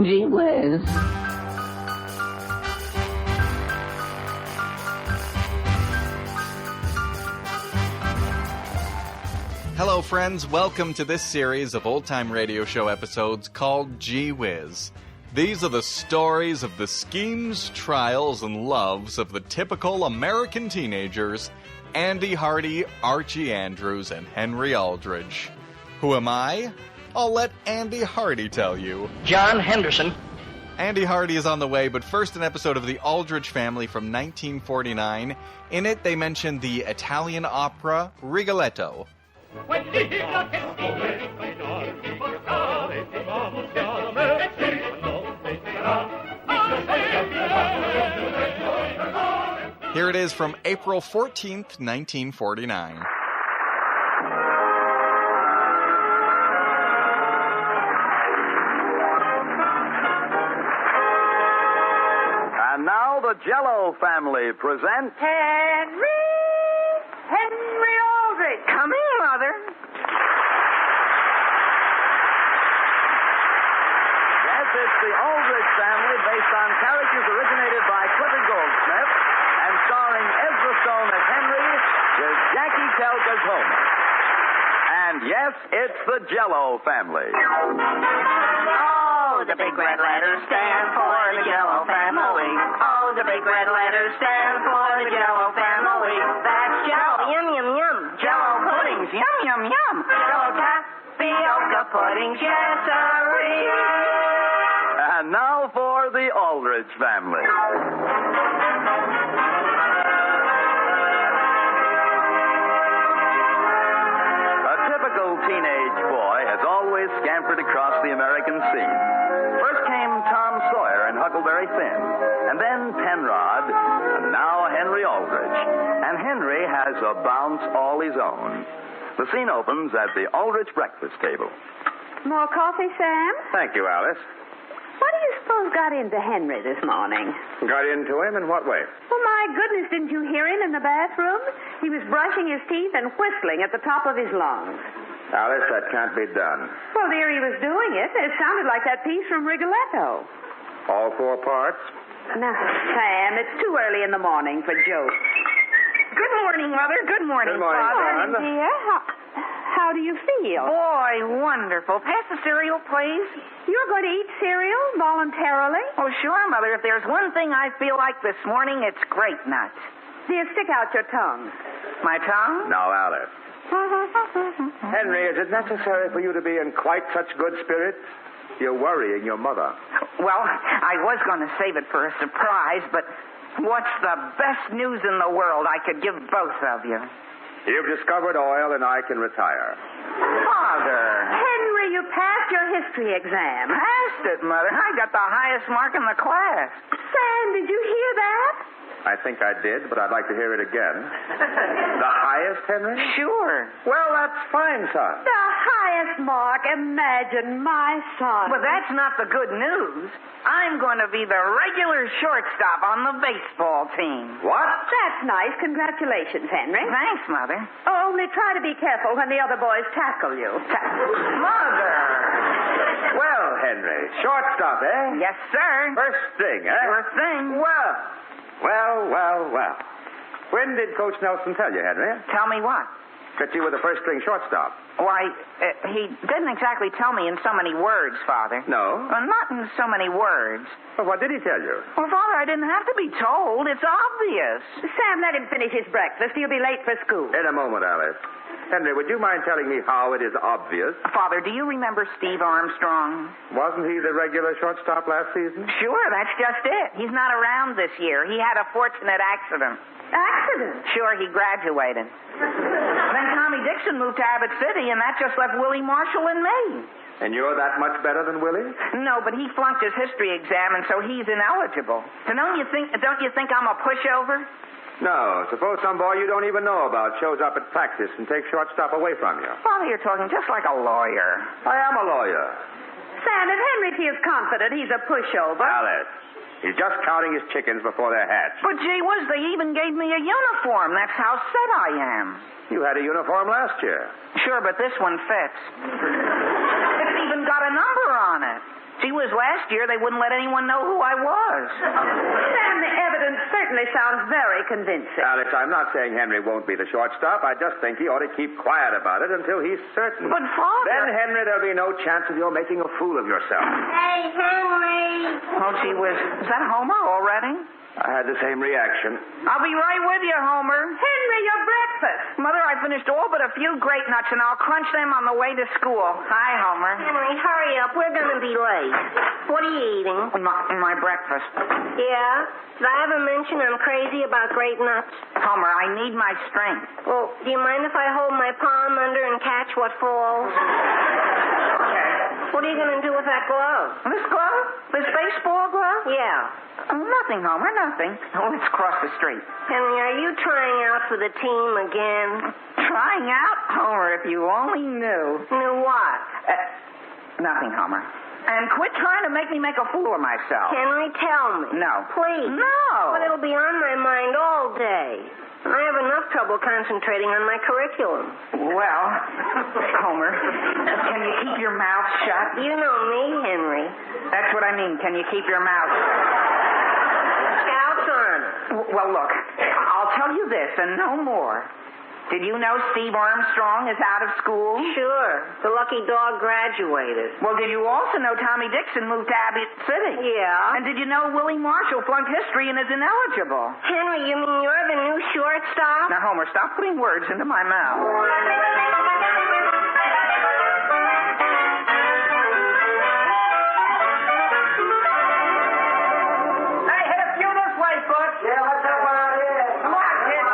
Gee whiz. Hello, friends. Welcome to this series of old-time radio show episodes called Gee Whiz. These are the stories of the schemes, trials, and loves of the typical American teenagers, Andy Hardy, Archie Andrews, and Henry Aldrich. Who am I? I'll let Andy Hardy tell you. John Henderson. Andy Hardy is on the way, but first an episode of The Aldrich Family from 1949. In it, they mention the Italian opera Rigoletto. Here it is from April 14th, 1949. And now the Jell-O family present... Henry Aldrich. Come in, Mother. Yes, it's the Aldrich family based on characters originated by Clifford Goldsmith and starring Ezra Stone as Henry with Jackie Kelk as Homer. And yes, it's the Jell-O family. Oh, the big red letters stand for the Jell-O family. Oh, the big red letters stand for the Jell-O family. That's Jell-O, yum, yum, yum. Jell-O puddings, yum, yum, yum. Jell-O tapioca puddings, yes, sirree. And now for the Aldrich family. A typical teenage boy has always scampered across the American scene. First came Tom Sawyer and Huckleberry Finn, and then Penrod, and now Henry Aldrich. And Henry has a bounce all his own. The scene opens at the Aldrich breakfast table. More coffee, Sam? Thank you, Alice. What do you suppose got into Henry this morning? Got into him in what way? Oh, my goodness, didn't you hear him in the bathroom? He was brushing his teeth and whistling at the top of his lungs. Alice, that can't be done. Well, there he was doing it. It sounded like that piece from Rigoletto. All four parts? Now, Sam, it's too early in the morning for jokes. Good morning, Mother. Good morning, Good morning, Father. John. Dear, how do you feel? Boy, wonderful. Pass the cereal, please. You're going to eat cereal voluntarily? Oh, sure, Mother. If there's one thing I feel like this morning, it's grape nuts. Dear, stick out your tongue. My tongue? Now, Alice. Henry, is it necessary for you to be in quite such good spirits? You're worrying your mother. Well, I was going to save it for a surprise, but what's the best news in the world I could give both of you? You've discovered oil and I can retire. Father. Henry, you passed your history exam. Passed it, Mother. I got the highest mark in the class. Sam, did you hear that? I think I did, but I'd like to hear it again. The highest, Henry? Sure. Well, that's fine, son. The highest mark. Imagine my son. But that's not the good news. I'm going to be the regular shortstop on the baseball team. What? That's nice. Congratulations, Henry. Thanks, Mother. Oh, only try to be careful when the other boys tackle you. Mother! Well, Henry, shortstop, eh? Yes, sir. First string, eh? Sure thing. Well. When did Coach Nelson tell you, Henry? Tell me what? That you were the first string shortstop. Why, he didn't exactly tell me in so many words, Father. No? Not in so many words. Well, what did he tell you? Well, Father, I didn't have to be told. It's obvious. Sam, let him finish his breakfast. He'll be late for school. In a moment, Alice. Henry, would you mind telling me how it is obvious? Father, do you remember Steve Armstrong? Wasn't he the regular shortstop last season? Sure, that's just it. He's not around this year. He had a fortunate accident. Accident? Sure, he graduated. Then Tommy Dixon moved to Abbott City, and that just left Willie Marshall and me. And you're that much better than Willie? No, but he flunked his history exam, and so he's ineligible. So don't you think I'm a pushover? No. Suppose some boy you don't even know about shows up at practice and takes shortstop away from you. Father, you're talking just like a lawyer. I am a lawyer. Sam, if Henry feels confident he's a pushover. Alice, he's just counting his chickens before they're hatched. But gee whiz, they even gave me a uniform. That's how set I am. You had a uniform last year. Sure, but this one fits. It's even got a number on it. Gee whiz, last year they wouldn't let anyone know who I was. Sam, the evidence certainly sounds very convincing. Alex, I'm not saying Henry won't be the shortstop. I just think he ought to keep quiet about it until he's certain. But, Father... Then, Henry, there'll be no chance of your making a fool of yourself. Hey, Henry. Oh, gee whiz. Is that Homer already? I had the same reaction. I'll be right with you, Homer. Henry, your breakfast. Mother, I finished all but a few grape nuts, and I'll crunch them on the way to school. Hi, Homer. Henry, hurry up. We're going to be late. What are you eating? My breakfast. Yeah? Did I ever mention I'm crazy about grape nuts? Homer, I need my strength. Well, do you mind if I hold my palm under and catch what falls? Okay. What are you going to do with that glove? This glove? This baseball glove? Yeah. Nothing, Homer, nothing. Oh, let's cross the street. Henry, are you trying out for the team again? Trying out? Homer, if you only knew. Knew what? Nothing, Homer. And quit trying to make me make a fool of myself. Henry, tell me. No. Please. No. But it'll be on my mind all day. I have enough trouble concentrating on my curriculum. Well, Homer, can you keep your mouth shut? You know me, Henry. That's what I mean. Can you keep your mouth Scout's honor. Well, look, I'll tell you this and no more. Did you know Steve Armstrong is out of school? Sure. The lucky dog graduated. Well, did you also know Tommy Dixon moved to Abbott City? Yeah. And did you know Willie Marshall flunked history and is ineligible? Henry, you mean you're the new shortstop? Now, Homer, stop putting words into my mouth. Hey, hit a few this way, Butch. Yeah, let's have one out here. Come on, kid.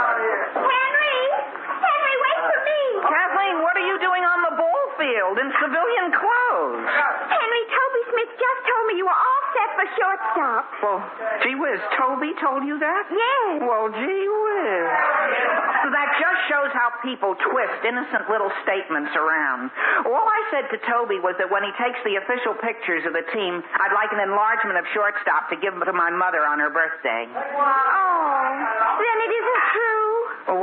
Henry, wait for me. Kathleen, what are you doing on the ball field in civilian clothes? Henry, Toby Smith just told me you were all set for shortstop. Well, gee whiz, Toby told you that? Yes. Well, gee whiz. That just shows how people twist innocent little statements around. All I said to Toby was that when he takes the official pictures of the team, I'd like an enlargement of shortstop to give to my mother on her birthday. Oh, then it isn't true.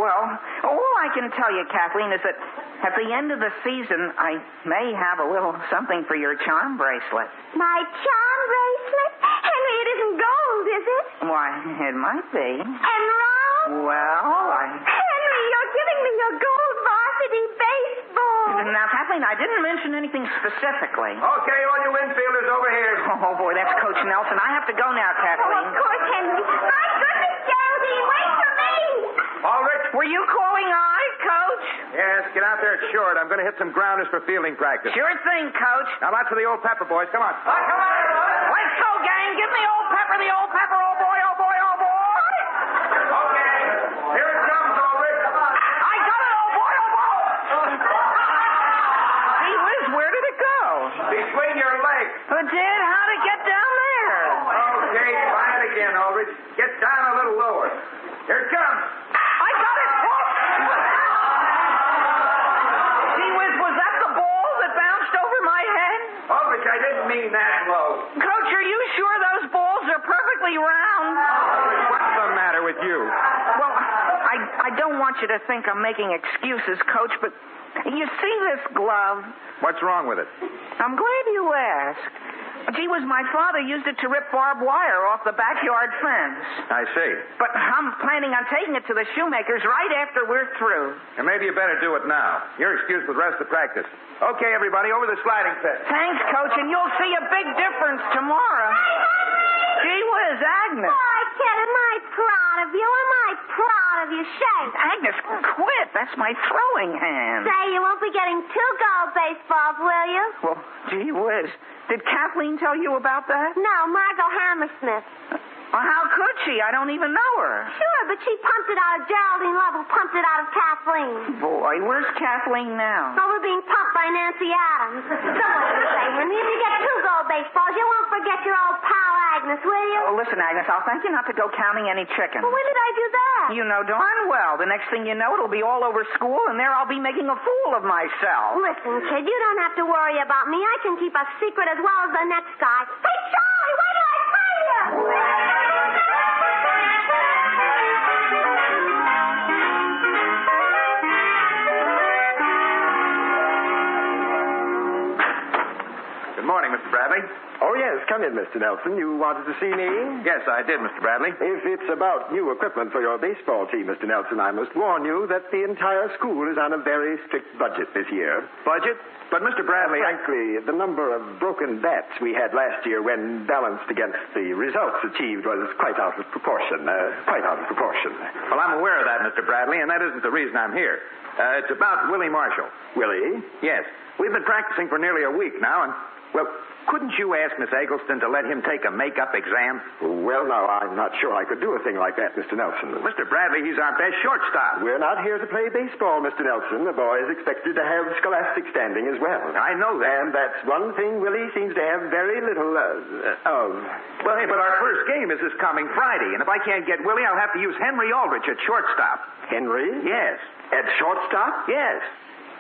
Well, all I can tell you, Kathleen, is that at the end of the season, I may have a little something for your charm bracelet. My charm bracelet? Henry, it isn't gold, is it? Why, it might be. And round? Well, Henry, you're giving me your gold varsity baseball. Now, Kathleen, I didn't mention anything specifically. Okay, all you infielders over here. Oh, boy, that's Coach Nelson. I have to go now, Oh, Kathleen. of course, Henry. My goodness, Geraldine, wait for me. Aldrich? Were you calling I, Coach? Yes, get out there short. I'm going to hit some grounders for fielding practice. Sure thing, Coach. Now, lots of the old pepper, boys. Come on. Come on, let's go, gang. Give me old pepper, the old pepper. Oh, boy, oh, boy, oh, boy. Okay. Here it comes, Aldrich. I got it, oh, boy, oh, boy. Gee whiz, where did it go? Between your legs. Who did? How'd it get down there? Okay, try it again, Aldrich. Get down a little lower. Here it comes. I got it. Gee whiz, was that the ball that bounced over my head? Aldrich, I didn't mean that low. Coach, are you sure those balls are perfectly round? What's the matter with you? Well, I don't want you to think I'm making excuses, Coach, but you see this glove? What's wrong with it? I'm glad you asked. Gee whiz, my father used it to rip barbed wire off the backyard fence. I see. But I'm planning on taking it to the shoemakers right after we're through. And maybe you better do it now. You're excused for the rest of the practice. Okay, everybody, over the sliding pit. Thanks, Coach, and you'll see a big difference tomorrow. Gee whiz, Agnes. Why, kid, am I proud of you? Am I proud of you? Shake. Agnes, quit. That's my throwing hand. Say, you won't be getting 2 gold baseballs, will you? Well, gee whiz. Did Kathleen tell you about that? No, Margot Hammersmith. Well, how could she? I don't even know her. Sure, but she pumped it out of Geraldine Love, who pumped it out of Kathleen. Boy, where's Kathleen now? Oh, we're being pumped by Nancy Adams. So what do you say, Henry? If you get 2 gold baseballs, you won't forget your old pal Agnes, will you? Oh, listen, Agnes, I'll thank you not to go counting any chickens. Well, when did I do that? You know darn well. The next thing you know, it'll be all over school, and there I'll be making a fool of myself. Listen, kid, you don't have to worry about me. I can keep a secret as well as the next guy. Hey, Charlie, wait till I tell you! Good morning, Mr. Bradley. Oh, Yes, come in, Mr. Nelson. You wanted to see me? Yes, I did, Mr. Bradley. If it's about new equipment for your baseball team, Mr. Nelson, I must warn you that the entire school is on a very strict budget this year. Budget? But, Mr. Bradley... Frankly, the number of broken bats we had last year when balanced against the results achieved was quite out of proportion. Well, I'm aware of that, Mr. Bradley, and that isn't the reason I'm here. It's about Willie Marshall. Willie? Yes. We've been practicing for nearly a week now, and, well, couldn't you ask Miss Eggleston to let him take a makeup exam? Well, now, I'm not sure I could do a thing like that, Mr. Nelson. Mr. Bradley, he's our best shortstop. We're not here to play baseball, Mr. Nelson. The boy is expected to have scholastic standing as well. I know that. And that's one thing Willie seems to have very little of. Well, hey, but our first game is this coming Friday, and if I can't get Willie, I'll have to use Henry Aldrich at shortstop. Henry? Yes. At shortstop? Yes.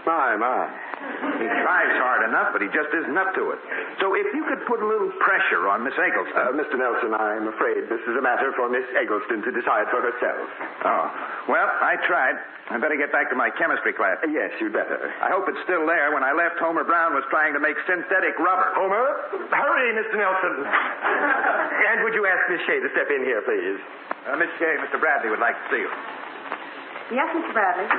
My. He tries hard enough, but he just isn't up to it. So if you could put a little pressure on Miss Eggleston. Mr. Nelson, I'm afraid this is a matter for Miss Eggleston to decide for herself. Oh. Well, I tried. I better get back to my chemistry class. Yes, you'd better. I hope it's still there. When I left, Homer Brown was trying to make synthetic rubber. Homer? Hurry, Mr. Nelson. And would you ask Miss Shea to step in here, please? Miss Shea, Mr. Bradley would like to see you. Yes, Mr. Bradley.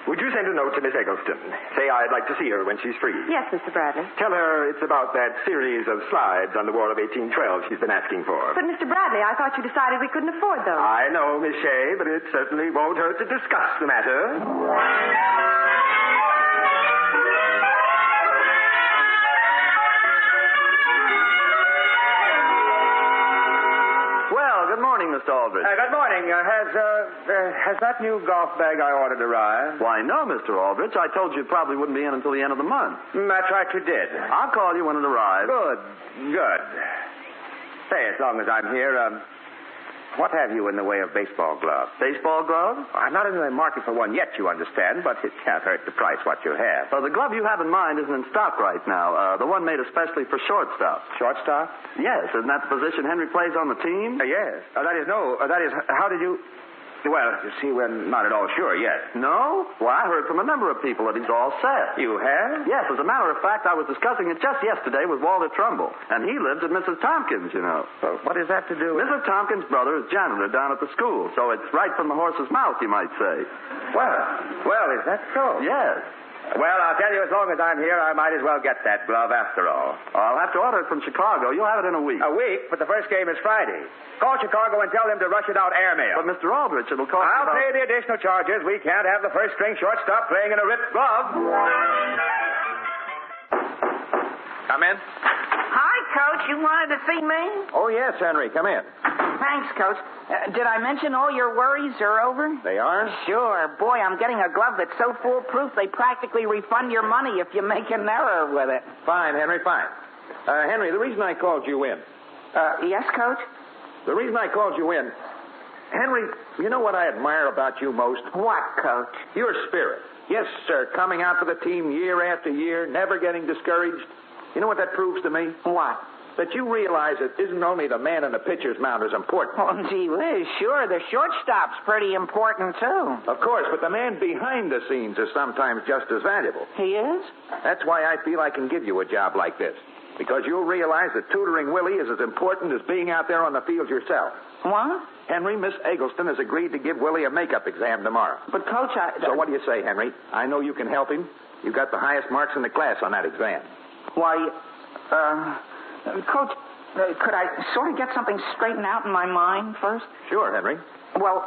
Would you send a note to Miss Eggleston? Say I'd like to see her when she's free. Yes, Mr. Bradley. Tell her it's about that series of slides on the War of 1812 she's been asking for. But, Mr. Bradley, I thought you decided we couldn't afford those. I know, Miss Shea, but it certainly won't hurt to discuss the matter. Good morning, Mr. Aldrich. Good morning. Has that new golf bag I ordered arrived? Why, no, Mr. Aldrich. I told you it probably wouldn't be in until the end of the month. That's right, you did. I'll call you when it arrives. Good. Say, as long as I'm here, what have you in the way of baseball gloves? Baseball gloves? I'm not in the market for one yet, you understand, but it can't hurt to price what you have. The glove you have in mind isn't in stock right now. The one made especially for shortstop. Shortstop? Yes, isn't that the position Henry plays on the team? Yes. How did you... Well, you see, we're not at all sure yet. No? Well, I heard from a number of people that he's all set. You have? Yes, as a matter of fact, I was discussing it just yesterday with Walter Trumbull, and he lives at Mrs. Tompkins, you know. Well, what does that to do with... Mrs. Tompkins' brother is janitor down at the school, so it's right from the horse's mouth, you might say. Well, is that so? Yes. Well, I'll tell you, as long as I'm here, I might as well get that glove after all. I'll have to order it from Chicago. You'll have it in a week. A week? But the first game is Friday. Call Chicago and tell them to rush it out airmail. But, Mr. Aldrich, it'll cost... I'll pay the additional charges. We can't have the first-string shortstop playing in a ripped glove. Come in. Hi, Coach. You wanted to see me? Oh, yes, Henry. Come in. Thanks, Coach. Did I mention all your worries are over? They are? Sure. Boy, I'm getting a glove that's so foolproof they practically refund your money if you make an error with it. Fine, Henry, fine. Henry, the reason I called you in... Yes, Coach? The reason I called you in... Henry, you know what I admire about you most? What, Coach? Your spirit. Yes, sir. Coming out for the team year after year, never getting discouraged. You know what that proves to me? What? That you realize it isn't only the man in the pitcher's mound is important. Oh, gee whiz, sure. The shortstop's pretty important, too. Of course, but the man behind the scenes is sometimes just as valuable. He is? That's why I feel I can give you a job like this. Because you'll realize that tutoring Willie is as important as being out there on the field yourself. What? Henry, Miss Eggleston has agreed to give Willie a makeup exam tomorrow. But, Coach, So what do you say, Henry? I know you can help him. You got the highest marks in the class on that exam. Why, Coach, could I sort of get something straightened out in my mind first? Sure, Henry. Well,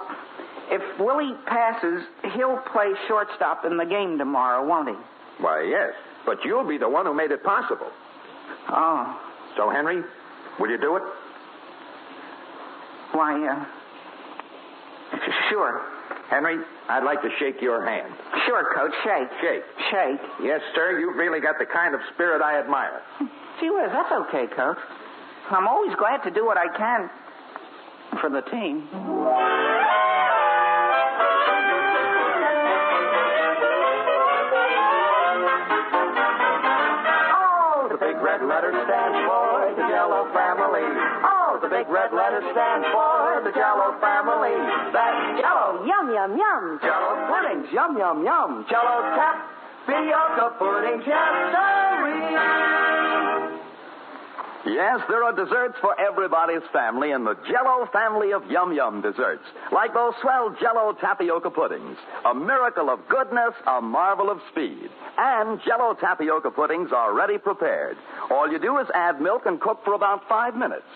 if Willie passes, he'll play shortstop in the game tomorrow, won't he? Why, yes. But you'll be the one who made it possible. Oh. So, Henry, will you do it? Why, sure. Henry, I'd like to shake your hand. Sure, Coach. Shake. Shake. Shake. Yes, sir. You've really got the kind of spirit I admire. Gee whiz, that's okay, Coach. I'm always glad to do what I can for the team. Oh, the big red letters stand for the Jello family. Oh, the big red letters stand for the Jello family. That's Jello. Yum, yum, yum. Jello puddings, yum, yum, yum. Jello tapioca pudding, yes, sirree. Yes, there are desserts for everybody's family in the Jell-O family of yum-yum desserts. Like those swell Jell-O tapioca puddings. A miracle of goodness, a marvel of speed. And Jell-O tapioca puddings are ready prepared. All you do is add milk and cook for about 5 minutes.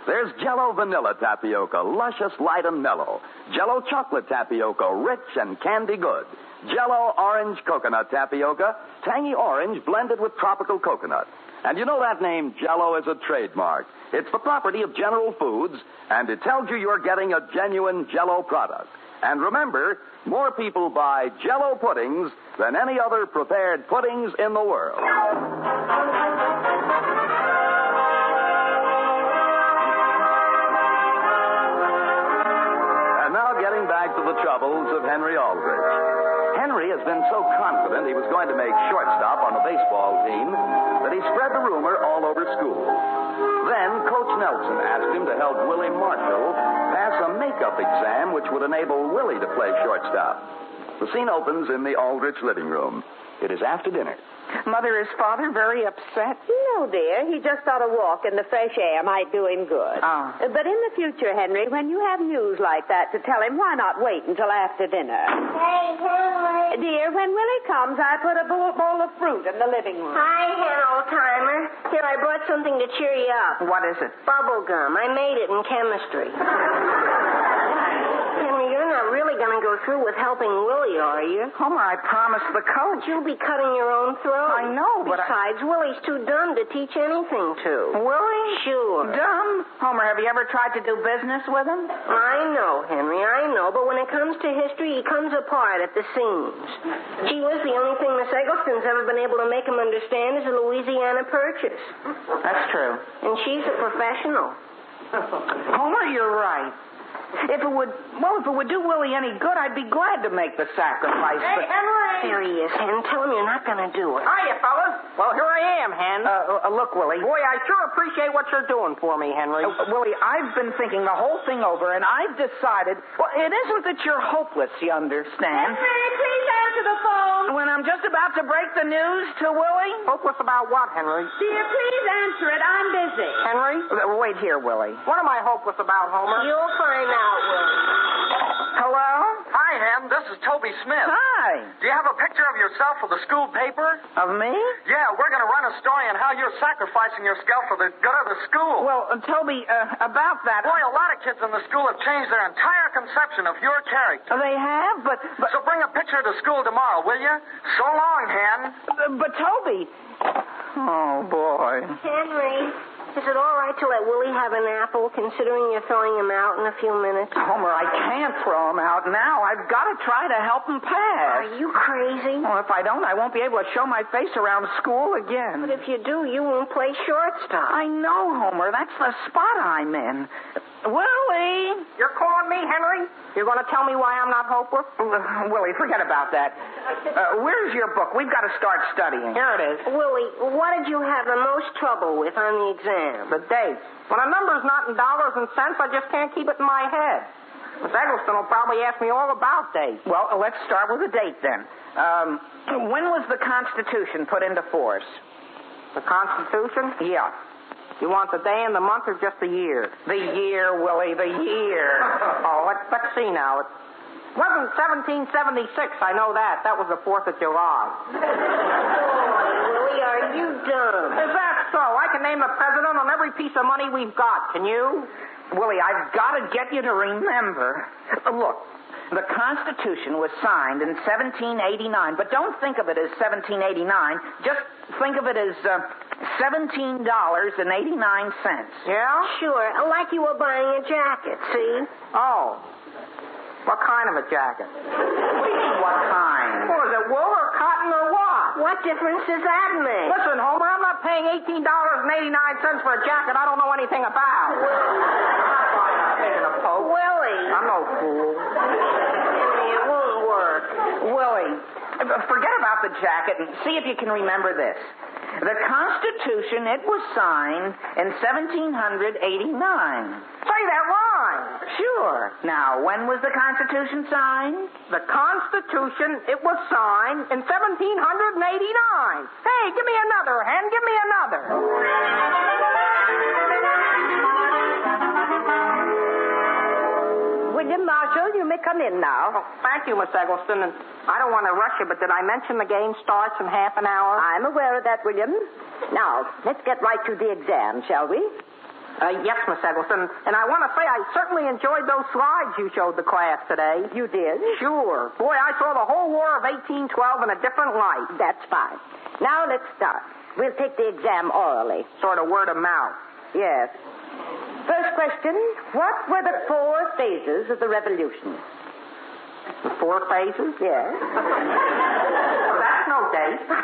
There's Jell-O vanilla tapioca, luscious, light, and mellow. Jell-O chocolate tapioca, rich and candy good. Jell-O orange coconut tapioca, tangy orange blended with tropical coconut. And you know that name Jell-O is a trademark. It's the property of General Foods, and it tells you you're getting a genuine Jell-O product. And remember, more people buy Jell-O puddings than any other prepared puddings in the world. And now getting back to the troubles of Henry Aldrich. Henry has been so confident he was going to make shortstop on the baseball team that he spread the rumor all over school. Then Coach Nelson asked him to help Willie Marshall pass a makeup exam which would enable Willie to play shortstop. The scene opens in the Aldrich living room. It is after dinner. Mother, is Father very upset? No, dear. He just thought a walk in the fresh air might do him good. Oh. But in the future, Henry, when you have news like that to tell him, why not wait until after dinner? Hey, Henry. Dear, when Willie comes, I put a bowl of fruit in the living room. Hi, Hen, old-timer. Here, I brought something to cheer you up. What is it? Bubble gum. I made it in chemistry. Henry, you're not really going to go through with helping Willie, are you? Homer, I promised the coach. You'll be cutting your own throat. I know, but Besides, Willie's too dumb to teach anything to. Willie? Sure. Dumb? Homer, have you ever tried to do business with him? I know, Henry, I know. But when it comes to history, he comes apart at the seams. Gee whiz, the only thing Miss Eggleston's ever been able to make him understand is a Louisiana Purchase. That's true. And she's a professional. Homer, you're right. If it would do Willie any good, I'd be glad to make the sacrifice. Hey, Henry! There he is, Hen. Tell him you're not going to do it. Hiya, fellas. Well, here I am, Hen. Look, Willie. Boy, I sure appreciate what you're doing for me, Henry. Willie, I've been thinking the whole thing over, and I've decided, well, it isn't that you're hopeless, you understand. Henry, please answer the phone. When I'm just about to break the news to Willie. Hopeless about what, Henry? Dear, please answer it. I'm busy. Henry? Wait here, Willie. What am I hopeless about, Homer? You'll find out, Willie. Hello? Hi, Hen. This is Toby Smith. Hi. Do you have a picture of yourself for the school paper? Of me? Yeah, we're going to run a story on how you're sacrificing yourself for the good of the school. Well, Toby, about that... Boy, a lot of kids in the school have changed their entire conception of your character. They have, but... So bring a picture to school tomorrow, will you? So long, Hen. But Toby... Oh, boy. Henry, is it all right to let Willie have an apple, considering you're throwing him out in a few minutes? Homer, I can't throw him out now. I've got to try to help him pass. Are you crazy? Well, if I don't, I won't be able to show my face around school again. But if you do, you won't play shortstop. I know, Homer. That's the spot I'm in. Willie! You're calling me, Henry? You're going to tell me why I'm not hopeless? Willie, forget about that. Where's your book? We've got to start studying. Here it is. Willie, what did you have the most trouble with on the exam? The date. When a number's not in dollars and cents, I just can't keep it in my head. Miss Eggleston will probably ask me all about dates. Well, let's start with the date then. When was the Constitution put into force? The Constitution? Yeah. You want the day and the month or just the year? The year, Willie, the year. Oh, let's see now. It wasn't 1776, I know that. That was the 4th of July. Willie, are you dumb? Is that so? I can name the president on every piece of money we've got. Can you? Willie, I've got to get you to remember. Look, the Constitution was signed in 1789, but don't think of it as 1789. Just think of it as $17.89. Yeah? Sure, like you were buying a jacket, see? Oh. What kind of a jacket? What do you mean, what kind? Well, is it wool or cotton or what? What difference does that make? Listen, Homer, I'm not paying $18.89 for a jacket I don't know anything about. Willie. I'm no fool. Henry, it won't work. Willie, forget about the jacket and see if you can remember this. The Constitution, it was signed in 1789. Say that rhyme. Sure. Now, when was the Constitution signed? The Constitution, it was signed in 1789. Hey, give me another, Hen. Give me another. come in now. Oh, thank you, Miss Eggleston. And I don't want to rush you, but did I mention the game starts in half an hour? I'm aware of that, William. Now, let's get right to the exam, shall we? Yes, Miss Eggleston. And I want to say I certainly enjoyed those slides you showed the class today. You did? Sure. Boy, I saw the whole War of 1812 in a different light. That's fine. Now let's start. We'll take the exam orally. Sort of word of mouth. Yes. First question, what were the 4 phases of the revolution? The 4 phases? Yes. Well, that's no date. Well,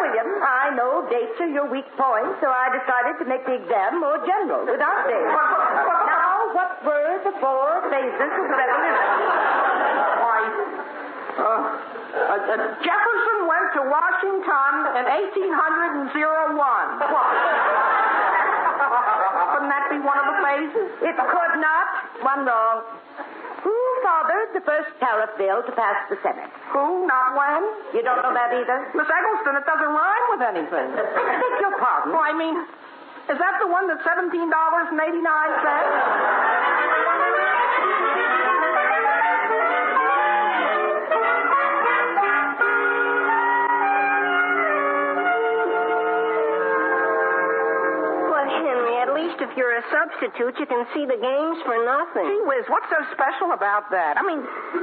William, I know dates are your weak point, so I decided to make the exam more general, without dates. Now, what were the 4 phases of the revolution? Why, Jefferson went to Washington in 1801. Couldn't that be one of the phases? It could not. One wrong. Who fathered the first tariff bill to pass the Senate? Who? Not when? You don't know that either? Miss Eggleston, it doesn't rhyme with anything. I beg your pardon. Well, I mean, is that the one that's $17.89? If you're a substitute, you can see the games for nothing. Gee whiz, what's so special about that? I mean,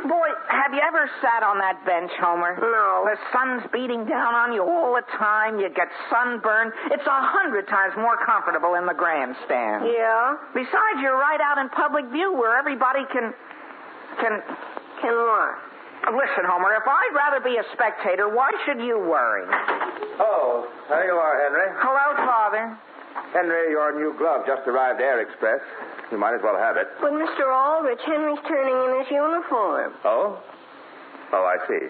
boy, have you ever sat on that bench, Homer? No. The sun's beating down on you all the time. You get sunburned. It's 100 times more comfortable in the grandstand. Yeah? Besides, you're right out in public view where everybody can Can what? Listen, Homer, if I'd rather be a spectator, why should you worry? Oh, there you are, Henry. Hello, Father. Henry, your new glove just arrived Air Express. You might as well have it. But, Mr. Aldrich, Henry's turning in his uniform. Oh? Oh, I see.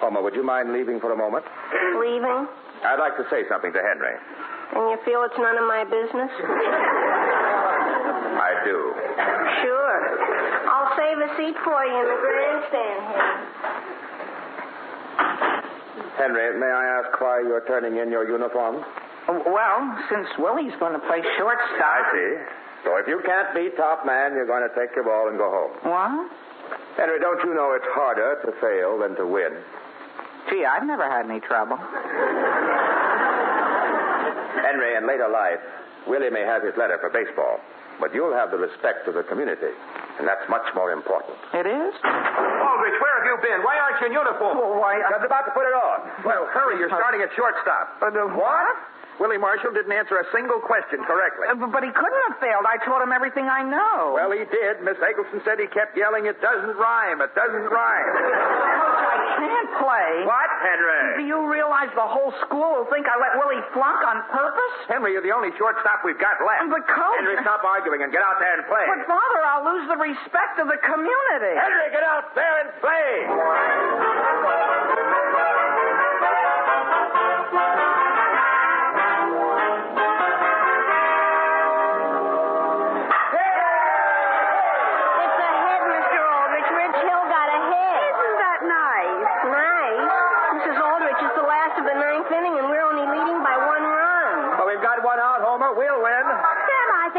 Homer, would you mind leaving for a moment? Leaving? I'd like to say something to Henry. And you feel it's none of my business? I do. Sure. I'll save a seat for you in the grandstand here. Henry, may I ask why you're turning in your uniform? Well, since Willie's going to play shortstop. I see. So if you can't be top man, you're going to take your ball and go home. What? Henry, don't you know it's harder to fail than to win? Gee, I've never had any trouble. Henry, in later life, Willie may have his letter for baseball, but you'll have the respect of the community, and that's much more important. It is? Aldrich, where have you been? Why aren't you in uniform? Oh, why, I was about to put it on. Well, hurry. You're starting at shortstop. What? Willie Marshall didn't answer a single question correctly. But he couldn't have failed. I taught him everything I know. Well, he did. Miss Eggleston said he kept yelling, "It doesn't rhyme. It doesn't rhyme." I can't play. What, Henry? Do you realize the whole school will think I let Willie flunk on purpose? Henry, you're the only shortstop we've got left. But, Coach... Henry, stop arguing and get out there and play. But, Father, I'll lose the respect of the community. Henry, get out there and play.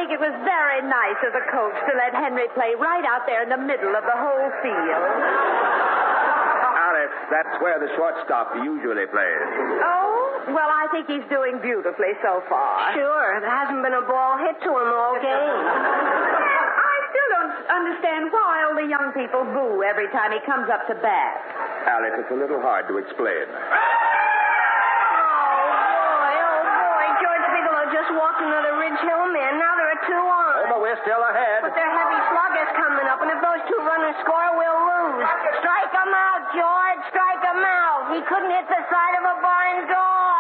It was very nice of the coach to let Henry play right out there in the middle of the whole field. Alice, that's where the shortstop usually plays. Oh, well, I think he's doing beautifully so far. Sure. There hasn't been a ball hit to him all game. I still don't understand why all the young people boo every time he comes up to bat. Alice, it's a little hard to explain. Just walked another Ridge Hill man. Now there are 2 on. Oh, but we're still ahead. But their heavy sluggers coming up, and if those 2 runners score, we'll lose. Strike him out, George. Strike him out. He couldn't hit the side of a barn door.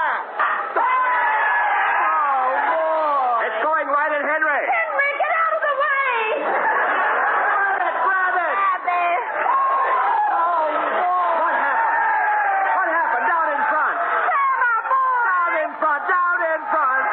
Oh, boy. It's going right at Henry. Henry, get out of the way! Grab it! Oh, boy. What happened? What happened? Down in front. Down in front. Down in front.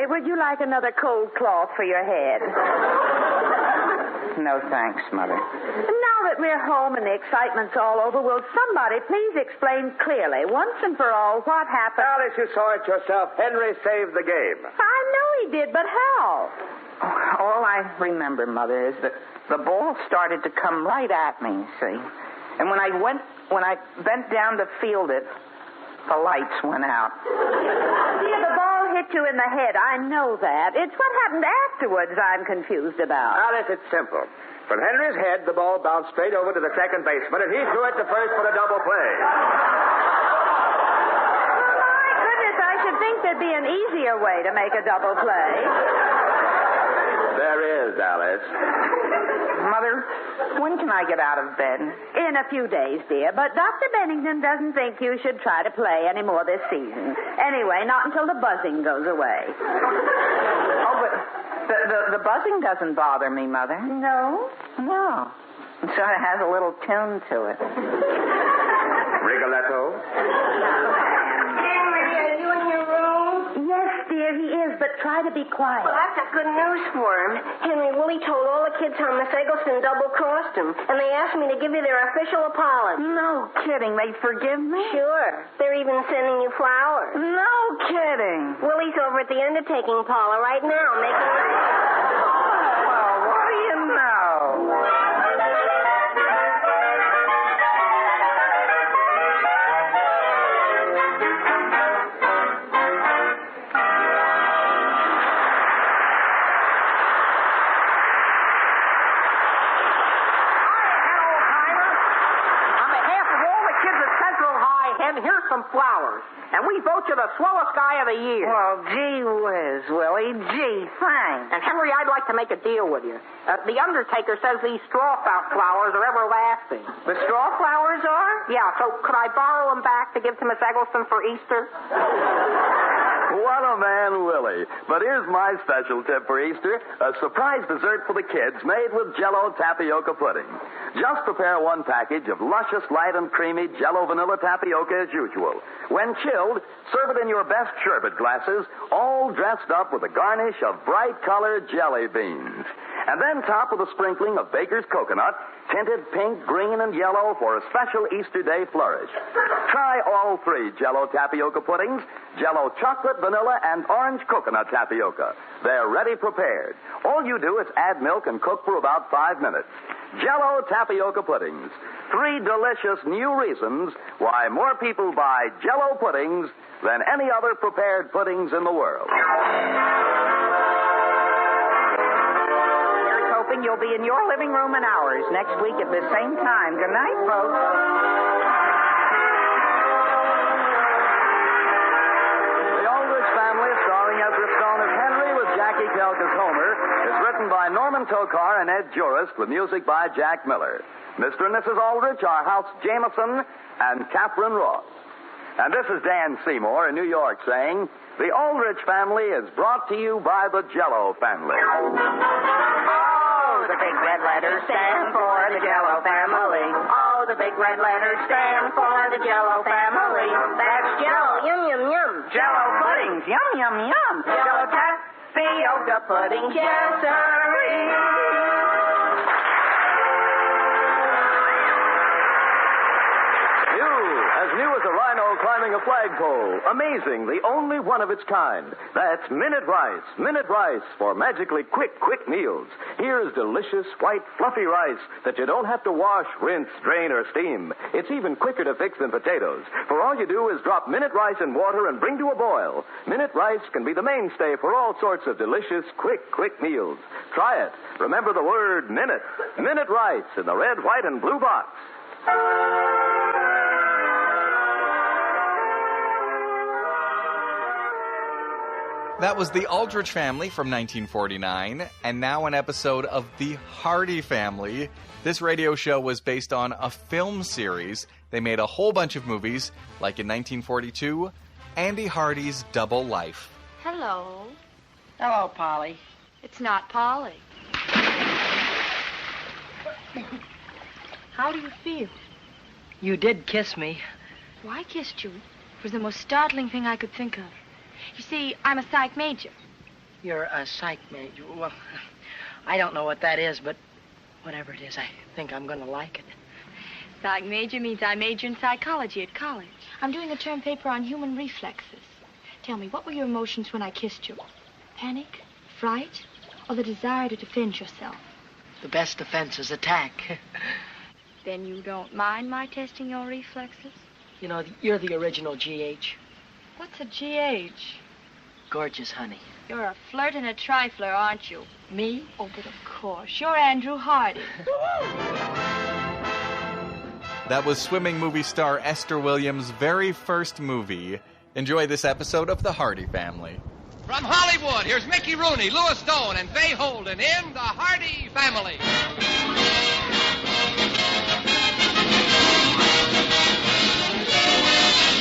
Would you like another cold cloth for your head? No, thanks, Mother. Now that we're home and the excitement's all over, will somebody please explain clearly, once and for all, what happened? Alice, you saw it yourself. Henry saved the game. I know he did, but how? All I remember, Mother, is that the ball started to come right at me, see? And when I bent down to field it, the lights went out. Dear, the ball hit you in the head. I know that. It's what happened afterwards I'm confused about. Alice, it's simple. From Henry's head, the ball bounced straight over to the second baseman, and he threw it to first for a double play. My goodness, I should think there'd be an easier way to make a double play. There is, Alice. Mother, when can I get out of bed? In a few days, dear. But Dr. Bennington doesn't think you should try to play any more this season. Anyway, not until the buzzing goes away. Oh, but the buzzing doesn't bother me, Mother. No? No. It sort of has a little tune to it. Rigoletto? Henry, are you in your room? Yes, dear, he is, but try to be quiet. Well, I've got good news for him. Henry, Willie told all the kids how Miss Eggleston double-crossed him, and they asked me to give you their official apology. No kidding. They forgive me? Sure. They're even sending you flowers. No kidding. Willie's over at the undertaking parlor right now making... Well, what do you know? Here's some flowers. And we vote you the swellest guy of the year. Well, gee whiz, Willie. Gee, thanks. And, Henry, I'd like to make a deal with you. The undertaker says these straw flowers are everlasting. The straw flowers are? Yeah, so could I borrow them back to give to Miss Eggleston for Easter? What a man, Willie. But here's my special tip for Easter, a surprise dessert for the kids made with Jell-O tapioca pudding. Just prepare one package of luscious, light and creamy Jell-O vanilla tapioca as usual. When chilled, serve it in your best sherbet glasses, all dressed up with a garnish of bright-colored jelly beans. And then top with a sprinkling of baker's coconut, tinted pink, green, and yellow for a special Easter Day flourish. Try all three Jell-O tapioca puddings, Jell-O chocolate, vanilla, and orange coconut tapioca. They're ready prepared. All you do is add milk and cook for about 5 minutes. Jell-O tapioca puddings. 3 delicious new reasons why more people buy Jell-O puddings than any other prepared puddings in the world. Hoping you'll be in your living room and ours next week at the same time. Good night, folks. The Aldrich Family, starring Ezra Stone as Henry with Jackie Kelk as Homer, is written by Norman Tokar and Ed Jurist with music by Jack Miller. Mr. and Mrs. Aldrich are House Jameson and Catherine Ross. And this is Dan Seymour in New York saying, the Aldrich Family is brought to you by the Jell-O family. The big red letters stand for the Jell-O family. Oh, the big red letters stand for the Jell-O family. That's Jell-O, Yum, yum, yum. Jell-O puddings, yum, yum, yum. Jell-O tapioca puddings, yes, sirree. As new as a rhino climbing a flagpole. Amazing, the only one of its kind. That's Minute Rice. Minute Rice for magically quick meals. Here's delicious, white, fluffy rice that you don't have to wash, rinse, drain, or steam. It's even quicker to fix than potatoes. For all you do is drop Minute Rice in water and bring to a boil. Minute Rice can be the mainstay for all sorts of delicious, quick meals. Try it. Remember the word minute. Minute Rice in the red, white, and blue box. That was the Aldrich Family from 1949, and now an episode of the Hardy Family. This radio show was based on a film series. They made a whole bunch of movies, like in 1942, Andy Hardy's Double Life. Hello. Hello, Polly. It's not Polly. How do you feel? You did kiss me. Well, I kissed you. It was the most startling thing I could think of. You see, I'm a psych major. You're a psych major. Well, I don't know what that is, but, Whatever it is, I think I'm going to like it. Psych major means I major in psychology at college. I'm doing a term paper on human reflexes. Tell me, what were your emotions when I kissed you? Panic? Fright? Or the desire to defend yourself? The best defense is attack. Then you don't mind my testing your reflexes? You know, you're the original GH. What's a GH? Gorgeous, honey. You're a flirt and a trifler, aren't you? Me? Oh, but of course. You're Andrew Hardy. That was swimming movie star Esther Williams' very first movie. Enjoy this episode of The Hardy Family. From Hollywood, here's Mickey Rooney, Louis Stone, and Fay Holden in The Hardy Family.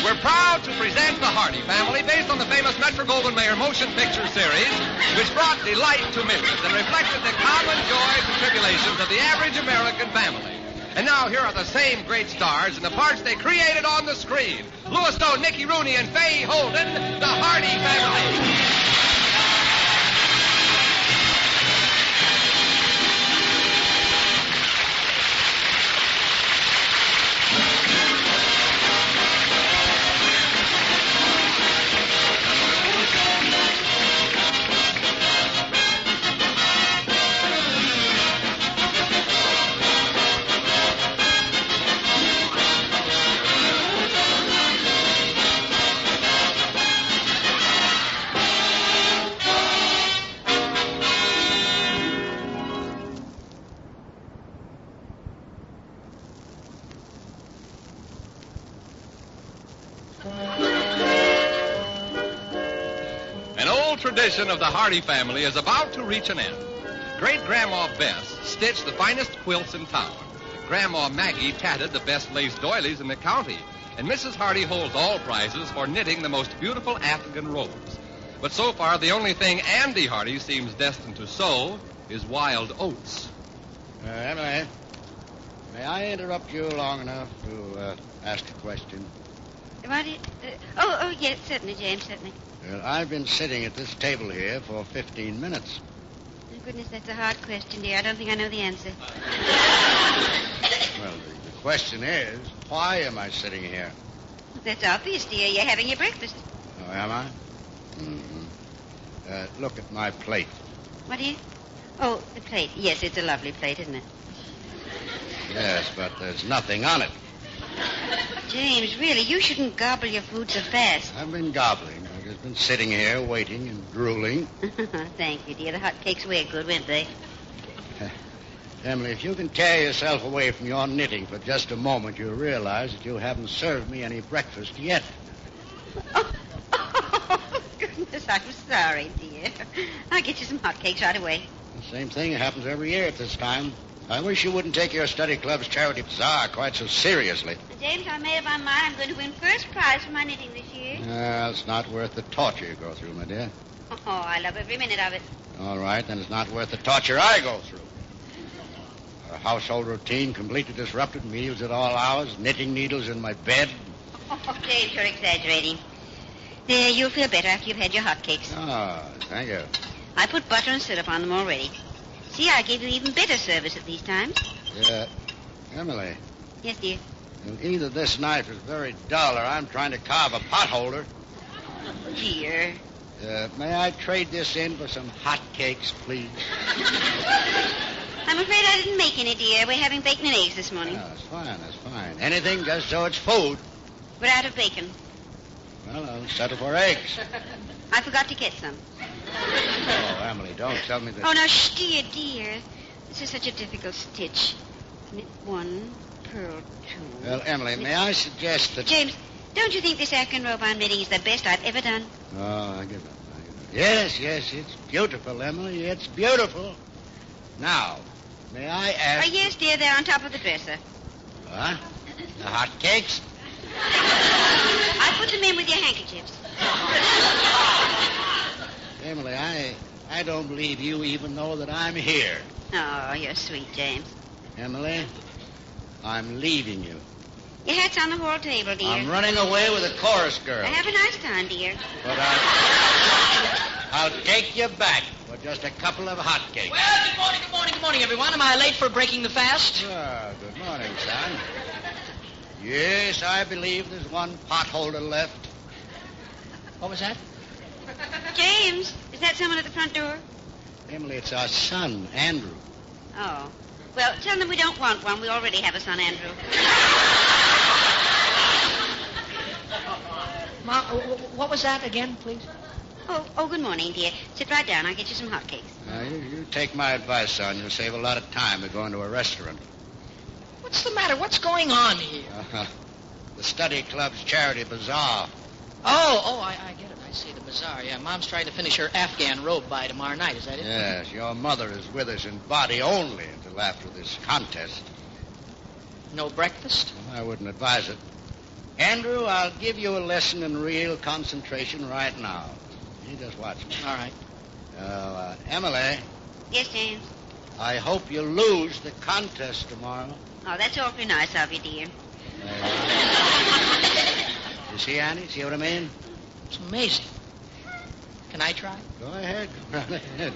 We're proud to present The Hardy Family, based on the famous Metro-Goldwyn-Mayer motion picture series, which brought delight to millions and reflected the common joys and tribulations of the average American family. And now here are the same great stars and the parts they created on the screen. Louis Stone, Mickey Rooney, and Fay Holden, The Hardy Family. Tradition of the Hardy family is about to reach an end. Great-Grandma Bess stitched the finest quilts in town. Grandma Maggie tatted the best lace doilies in the county. And Mrs. Hardy holds all prizes for knitting the most beautiful African robes. But so far, the only thing Andy Hardy seems destined to sew is wild oats. Emily, may I interrupt you long enough to ask a question? What? Yes, certainly, James, certainly. Well, I've been sitting at this table here for 15 minutes. Oh, goodness, that's a hard question, dear. I don't think I know the answer. Well, the question is, why am I sitting here? That's obvious, dear. You're having your breakfast. Oh, am I? Mm-hmm. Look at my plate. What, dear? Oh, the plate. Yes, it's a lovely plate, isn't it? Yes, but there's nothing on it. James, really, you shouldn't gobble your food so fast. I've been gobbling. I've just been sitting here waiting and drooling. Thank you, dear. The hot cakes were good, weren't they? Emily, if you can tear yourself away from your knitting for just a moment, you'll realize that you haven't served me any breakfast yet. Oh, goodness, I'm sorry, dear. I'll get you some hot cakes right away. The same thing happens every year at this time. I wish you wouldn't take your study club's charity bazaar quite so seriously. James, I made up my mind I'm going to win first prize for my knitting this year. It's not worth the torture you go through, my dear. Oh, I love every minute of it. All right, then it's not worth the torture I go through. Our household routine completely disrupted, meals at all hours, knitting needles in my bed. Oh, James, you're exaggerating. There, you'll feel better after you've had your hot cakes. Oh, thank you. I put butter and syrup on them already. See, I gave you even better service at these times. Emily. Yes, dear. Well, either this knife is very dull or I'm trying to carve a potholder. Dear. May I trade this in for some hot cakes, please? I'm afraid I didn't make any, dear. We're having bacon and eggs this morning. That's fine. Anything just so it's food. We're out of bacon. Well, I'll settle for eggs. I forgot to get some. Oh, Emily, don't tell me that... Oh, now, shh, dear. This is such a difficult stitch. Knit one, purl two. Well, Emily, may I suggest that... James, don't you think this African robe I'm knitting is the best I've ever done? Oh, I give up. Yes, it's beautiful, Emily. It's beautiful. Now, may I ask... Oh, yes, dear, they're on top of the dresser. What? The hot cakes? I put them in with your handkerchiefs. Emily, I don't believe you even know that I'm here. Oh, you're sweet, James. Emily, I'm leaving you. Your hat's on the hall table, dear. I'm running away with a chorus girl. Have a nice time, dear. But I'll take you back. But just a couple of hotcakes. Well, good morning, everyone. Am I late for breaking the fast? Well, good morning, son. Yes, I believe there's one potholder left. What was that? James, is that someone at the front door? Emily, it's our son, Andrew. Oh. Well, tell them we don't want one. We already have a son, Andrew. Mom, what was that again, please? Oh, good morning, dear. Sit right down. I'll get you some hotcakes. Now, you take my advice, son. You'll save a lot of time by going to a restaurant. What's the matter? What's going on here? The study club's charity bazaar. I get it. I see, the bazaar. Yeah, Mom's trying to finish her Afghan robe by tomorrow night. Is that it? Yes, your mother is with us in body only until after this contest. No breakfast? I wouldn't advise it. Andrew, I'll give you a lesson in real concentration right now. You just watch me. All right. Emily. Yes, James? I hope you lose the contest tomorrow. Oh, that's awfully nice of you, dear. You see, Annie? See what I mean? It's amazing. Can I try? Go ahead. Go right ahead.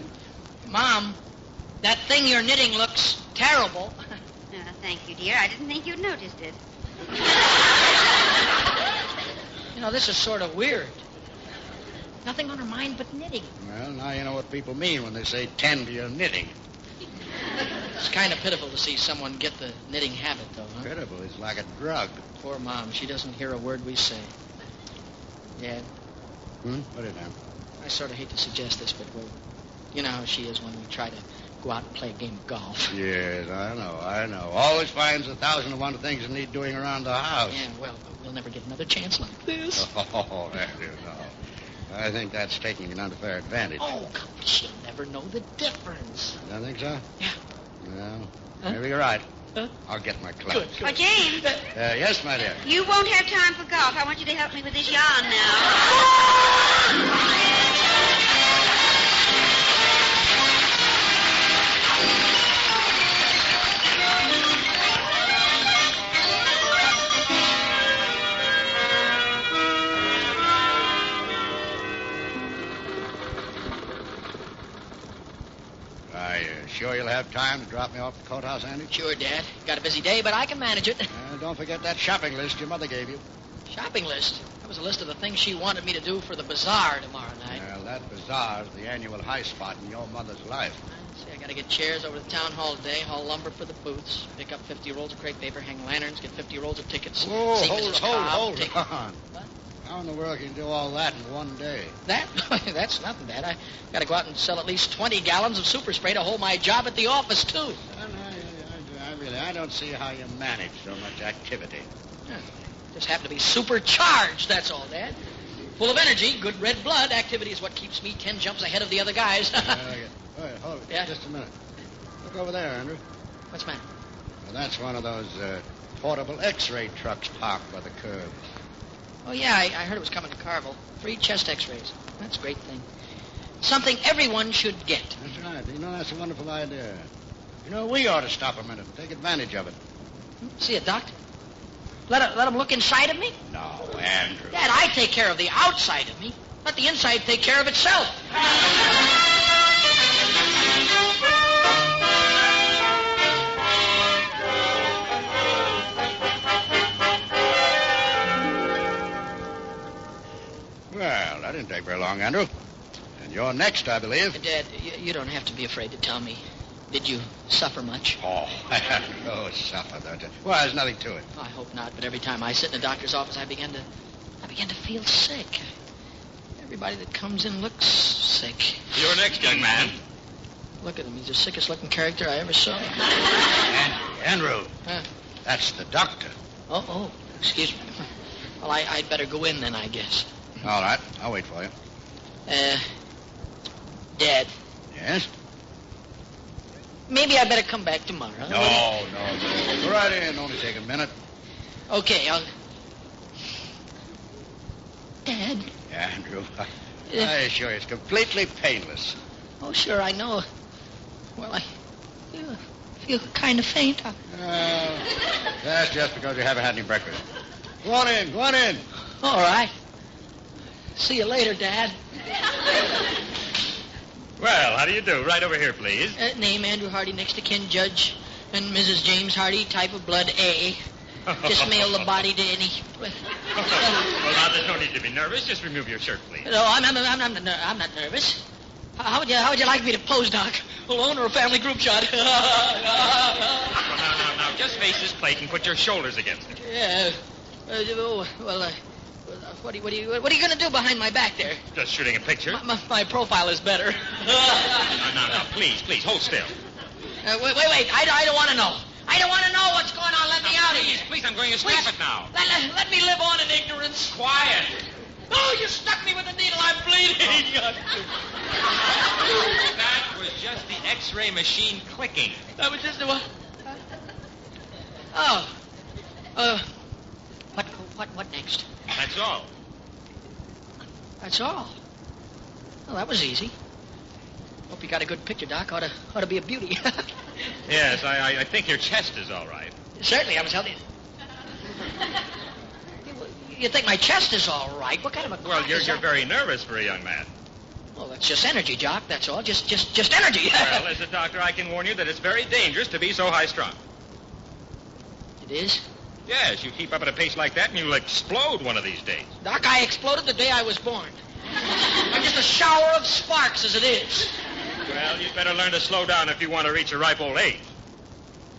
Mom, that thing you're knitting looks terrible. Thank you, dear. I didn't think you'd noticed it. This is sort of weird. Nothing on her mind but knitting. Well, now you know what people mean when they say tend to your knitting. It's kind of pitiful to see someone get the knitting habit, though, huh? Pitiful. It's like a drug. Poor Mom. She doesn't hear a word we say. Yeah. Put it down. I sort of hate to suggest this, but, well, you know how she is when we try to go out and play a game of golf. Yes, I know. Always finds 1,001 things that need doing around the house. Yeah, well, we'll never get another chance like this. Oh, no. I think that's taking an unfair advantage. Oh, come on. She'll never know the difference. You don't think so? Yeah. Well, maybe you're right. I'll get my clubs. Good. Oh, James. Yes, my dear. You won't have time for golf. I want you to help me with this yarn now. Sure you'll have time to drop me off at the courthouse, Andy? Sure, Dad. Got a busy day, but I can manage it. Don't forget that shopping list your mother gave you. Shopping list? That was a list of the things she wanted me to do for the bazaar tomorrow night. Well, that bazaar's the annual high spot in your mother's life. See, I got to get chairs over to the town hall today, haul lumber for the booths, pick up 50 rolls of crepe paper, hang lanterns, get 50 rolls of tickets. Whoa, see hold on. What? How in the world can you do all that in one day? That? That's nothing, Dad. I got to go out and sell at least 20 gallons of super spray to hold my job at the office, too. I don't see how you manage so much activity. Yeah, just happen to be supercharged, that's all, Dad. Full of energy, good red blood. Activity is what keeps me 10 jumps ahead of the other guys. Wait, hold it. Yeah? Just a minute. Look over there, Andrew. What's the matter? Well, that's one of those portable X-ray trucks parked by the curb. Oh, yeah, I heard it was coming to Carville. 3 chest X-rays. That's a great thing. Something everyone should get. That's right. That's a wonderful idea. We ought to stop a minute and take advantage of it. See a doctor? Let him look inside of me? No, Andrew. Dad, I take care of the outside of me. Let the inside take care of itself. Well, that didn't take very long, Andrew. And you're next, I believe. Dad, you don't have to be afraid to tell me. Did you suffer much? Oh, suffer, don't you? Well, there's nothing to it. I hope not, but every time I sit in the doctor's office, I begin to feel sick. Everybody that comes in looks sick. You're next, young man. Look at him. He's the sickest-looking character I ever saw. Andrew. Huh? That's the doctor. Oh, excuse me. Well, I'd better go in then, I guess. All right. I'll wait for you. Dad. Yes? Maybe I better come back tomorrow. No. Go right in. Only take a minute. Okay, I'll... Dad? Andrew, I assure you, it's completely painless. Oh, sure, I know. Well, I feel kind of faint. That's just because you haven't had any breakfast. Go on in. All right. See you later, Dad. Well, how do you do? Right over here, please. Name Andrew Hardy, next to Ken Judge and Mrs. James Hardy, type of blood A. Just mail the body to any... Well, now, there's no need to be nervous. Just remove your shirt, please. No, I'm not nervous. How would you like me to pose, Doc? Alone or a family group shot? Now, just face this plate and put your shoulders against it. Yeah. What are you going to do behind my back there? Just shooting a picture. My profile is better. No, please, hold still. Wait. I don't want to know. I don't want to know what's going on. Let me out of here. Please, I'm going to snap it now. Let me live on in ignorance. Quiet. Oh, you stuck me with a needle. I'm bleeding. That was just the X-ray machine clicking. That was just the what? What next? That's all. That's all. Well, that was easy. Hope you got a good picture, Doc. Ought to be a beauty. Yes, I think your chest is all right. Certainly, I was telling you. You think my chest is all right? What kind of a... Well, you're very nervous for a young man. Well, that's just energy, Jock. That's all. Just energy. Well, as a doctor, I can warn you that it's very dangerous to be so high-strung. It is? Yes, you keep up at a pace like that and you'll explode one of these days. Doc, I exploded the day I was born. I'm just a shower of sparks as it is. Well, you'd better learn to slow down if you want to reach a ripe old age.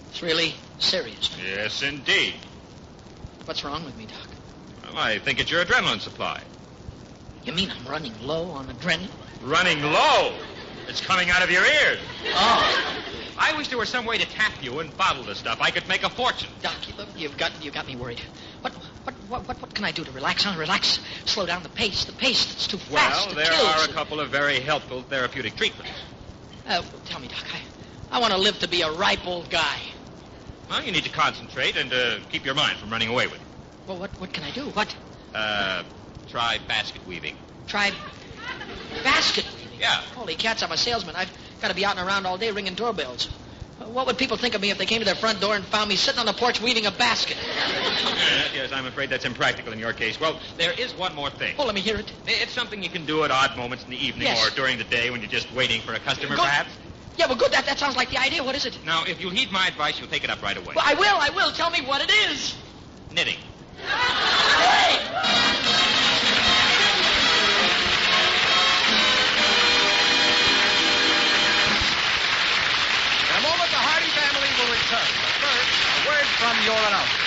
It's really serious. Yes, indeed. What's wrong with me, Doc? Well, I think it's your adrenaline supply. You mean I'm running low on adrenaline? Running low? It's coming out of your ears. Oh. I wish there were some way to tap you and bottle the stuff. I could make a fortune. Doc, you've got me worried. What can I do to relax, huh? Relax. Slow down the pace. The pace that's too fast. Well, there are a couple of very helpful therapeutic treatments. Tell me, Doc. I want to live to be a ripe old guy. Well, you need to concentrate and keep your mind from running away with it. Well, what can I do? What? Try basket weaving. Try basket weaving? Yeah. Holy cats, I'm a salesman. I've got to be out and around all day ringing doorbells. What would people think of me if they came to their front door and found me sitting on the porch weaving a basket? Yes, I'm afraid that's impractical in your case. Well, there is one more thing. Oh, let me hear it. It's something you can do at odd moments in the evening or during the day when you're just waiting for a customer, perhaps. Yeah, well, good. That sounds like the idea. What is it? Now, if you'll heed my advice, you'll take it up right away. Well, I will. Tell me what it is. Knitting. Hey! In a moment, the Hardy family will return. But first, a word from your announcer.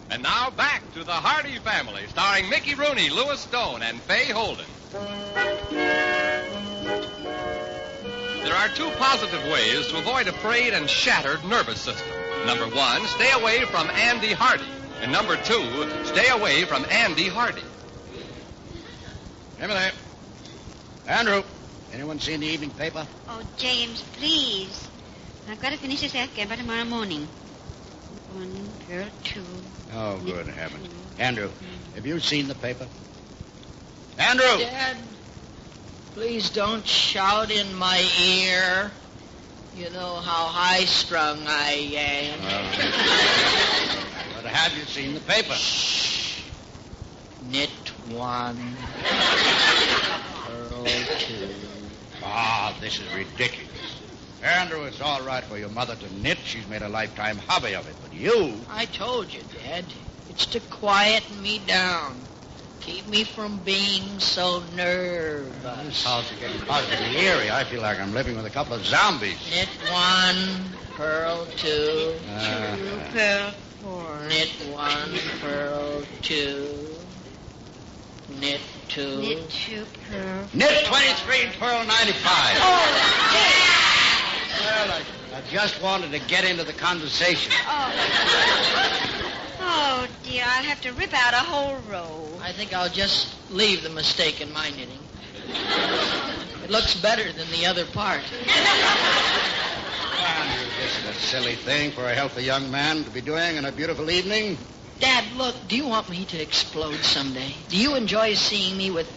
And now back to the Hardy family, starring Mickey Rooney, Louis Stone, and Fay Holden. There are two positive ways to avoid a frayed and shattered nervous system. Number one, stay away from Andy Hardy. And number two, stay away from Andy Hardy. Come there. Andrew, anyone seen the evening paper? Oh, James, please. I've got to finish this afghan by tomorrow morning. 1, Pearl 2. Oh, good heavens. Andrew, have you seen the paper? Andrew! Dad, please don't shout in my ear. You know how high-strung I am. But have you seen the paper? Shh. Knit 1. Pearl 2. Ah, this is ridiculous. Andrew, it's all right for your mother to knit. She's made a lifetime hobby of it. But you... I told you, Dad. It's to quiet me down. Keep me from being so nervous. This house is getting positively eerie. I feel like I'm living with a couple of zombies. Knit 1, Pearl 2. Pearl 4. Knit 1, Pearl 2. Knit 2. Knit 2, Pearl. Knit 23 and Pearl 95. Oh, well, I just wanted to get into the conversation. Oh, dear, I'll have to rip out a whole row. I think I'll just leave the mistake in my knitting. It looks better than the other part. Andrew, this is a silly thing for a healthy young man to be doing in a beautiful evening. Dad, look, do you want me to explode someday? Do you enjoy seeing me with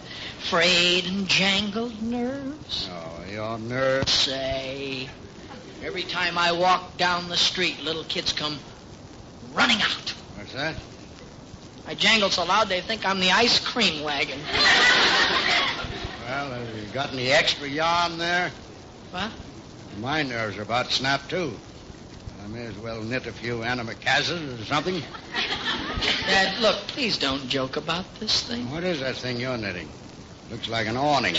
frayed and jangled nerves? Oh, your nerves. Say, every time I walk down the street, little kids come running out. What's that? I jangle so loud they think I'm the ice cream wagon. Well, have you got any extra yarn there? What? My nerves are about snapped, too. I may as well knit a few antimacassars or something. Dad, look, please don't joke about this thing. What is that thing you're knitting? Looks like an awning.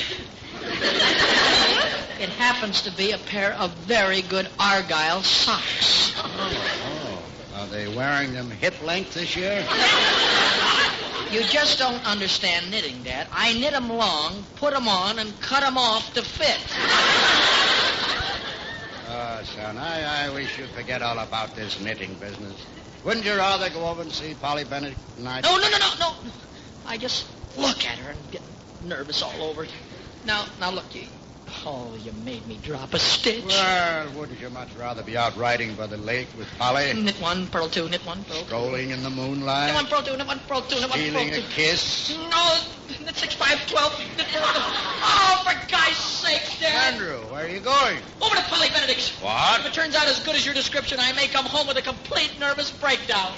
It happens to be a pair of very good Argyle socks. Oh. Are they wearing them hip length this year? You just don't understand knitting, Dad. I knit them long, put them on, and cut them off to fit. Oh, son, I wish you'd forget all about this knitting business. Wouldn't you rather go over and see Polly Bennett tonight? No. I just look at her and get nervous all over. Now look, you made me drop a stitch. Well, wouldn't you much rather be out riding by the lake with Polly? Knit one, purl two, knit one, purl two. Strolling in the moonlight? Knit one, purl two, knit one, purl two, knit one, purl two. Stealing a kiss? No, knit 6, 5, 12, knit purl two. Oh, for God's sake, Dad. Andrew, where are you going? Over to Polly Benedict's. What? If it turns out as good as your description, I may come home with a complete nervous breakdown.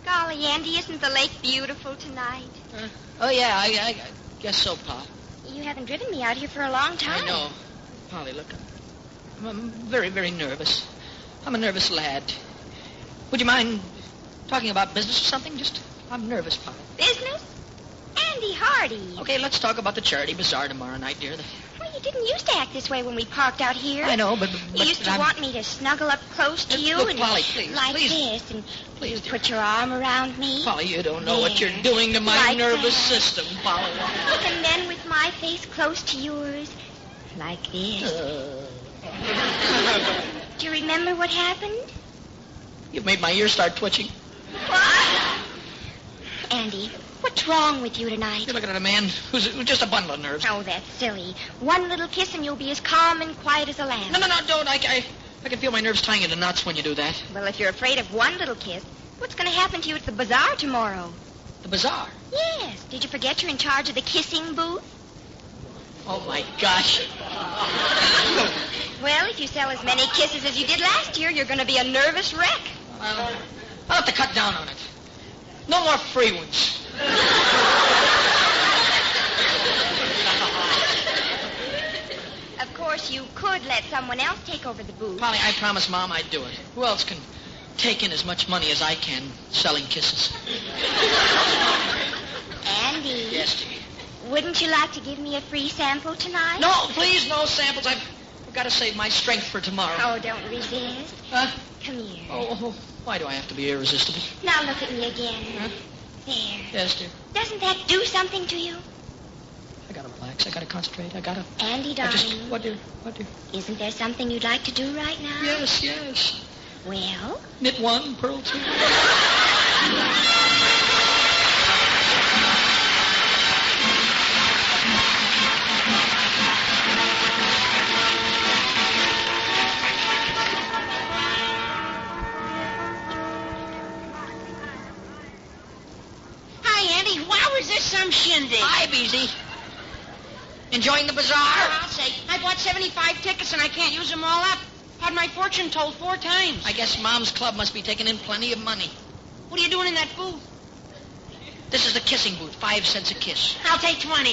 Golly, Andy, isn't the lake beautiful tonight? Oh, yeah, I guess so, Pa. You haven't driven me out here for a long time. I know. Polly, look, I'm very, very nervous. I'm a nervous lad. Would you mind talking about business or something? I'm nervous, Polly. Business? Andy Hardy. Okay, let's talk about the charity bazaar tomorrow night, dear. Well, you didn't used to act this way when we parked out here. I know, but you used to want me to snuggle up close to you look, and Polly, please, like this, and you put your arm around me. Polly, you don't know what you're doing to my like nervous that. system, Polly. And then with my face close to yours, like this. Do you remember what happened? You made my ears start twitching. What? Andy, what's wrong with you tonight? You're looking at a man who's just a bundle of nerves. Oh, that's silly. One little kiss and you'll be as calm and quiet as a lamb. No, don't. I can feel my nerves tying into knots when you do that. Well, if you're afraid of one little kiss, what's going to happen to you at the bazaar tomorrow? The bazaar? Yes. Did you forget you're in charge of the kissing booth? Oh, my gosh. Well, if you sell as many kisses as you did last year, you're going to be a nervous wreck. I'll have to cut down on it. No more free ones. Of course, you could let someone else take over the booth. Polly, I promised Mom I'd do it. Who else can take in as much money as I can selling kisses? Andy. Yes, dear. Wouldn't you like to give me a free sample tonight? No, please, no samples. I've got to save my strength for tomorrow. Oh, don't resist. Huh? Come here. Oh, why do I have to be irresistible? Now look at me again. Huh? There. Yes, dear. Doesn't that do something to you? I gotta relax. I gotta concentrate. Andy, darling. What, dear? Isn't there something you'd like to do right now? Yes. Well? Knit one, purl two. Some shindig. Hi, Beezy. Enjoying the bazaar? I'll say. I bought 75 tickets and I can't use them all up. Had my fortune told 4 times. I guess Mom's club must be taking in plenty of money. What are you doing in that booth? This is the kissing booth. 5 cents a kiss. I'll take 20.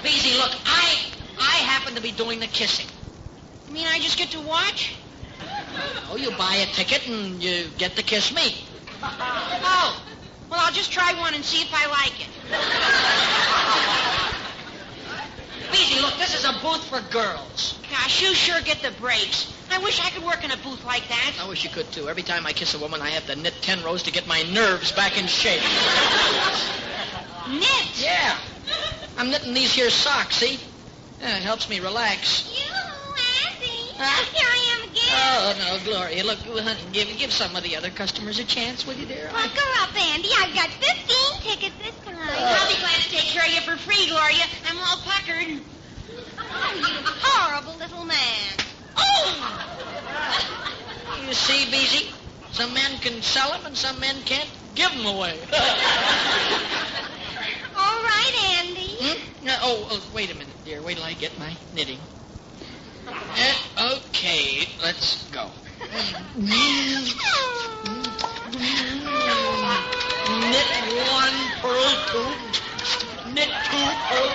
Beezy, look, I happen to be doing the kissing. You mean I just get to watch? Oh, you buy a ticket and you get to kiss me. Oh. Well, I'll just try one and see if I like it. Beezy, look, this is a booth for girls. Gosh, you sure get the breaks. I wish I could work in a booth like that. I wish you could, too. Every time I kiss a woman, I have to knit 10 rows to get my nerves back in shape. Knit? Yeah. I'm knitting these here socks, see? Yeah, it helps me relax. Auntie. Huh? Here I am again. Oh, no, Gloria. Look, honey, give some of the other customers a chance, will you, dear? Well, go up, Andy. I've got 15 tickets this time. I'll be glad to take care of you for free, Gloria. I'm all puckered. Oh, you horrible little man. Oh! You see, Beezy, some men can sell them and some men can't give them away. All right, Andy. No, wait a minute, dear. Wait till I get my knitting. Okay, let's go. Knit one, purl two. Knit two, purl.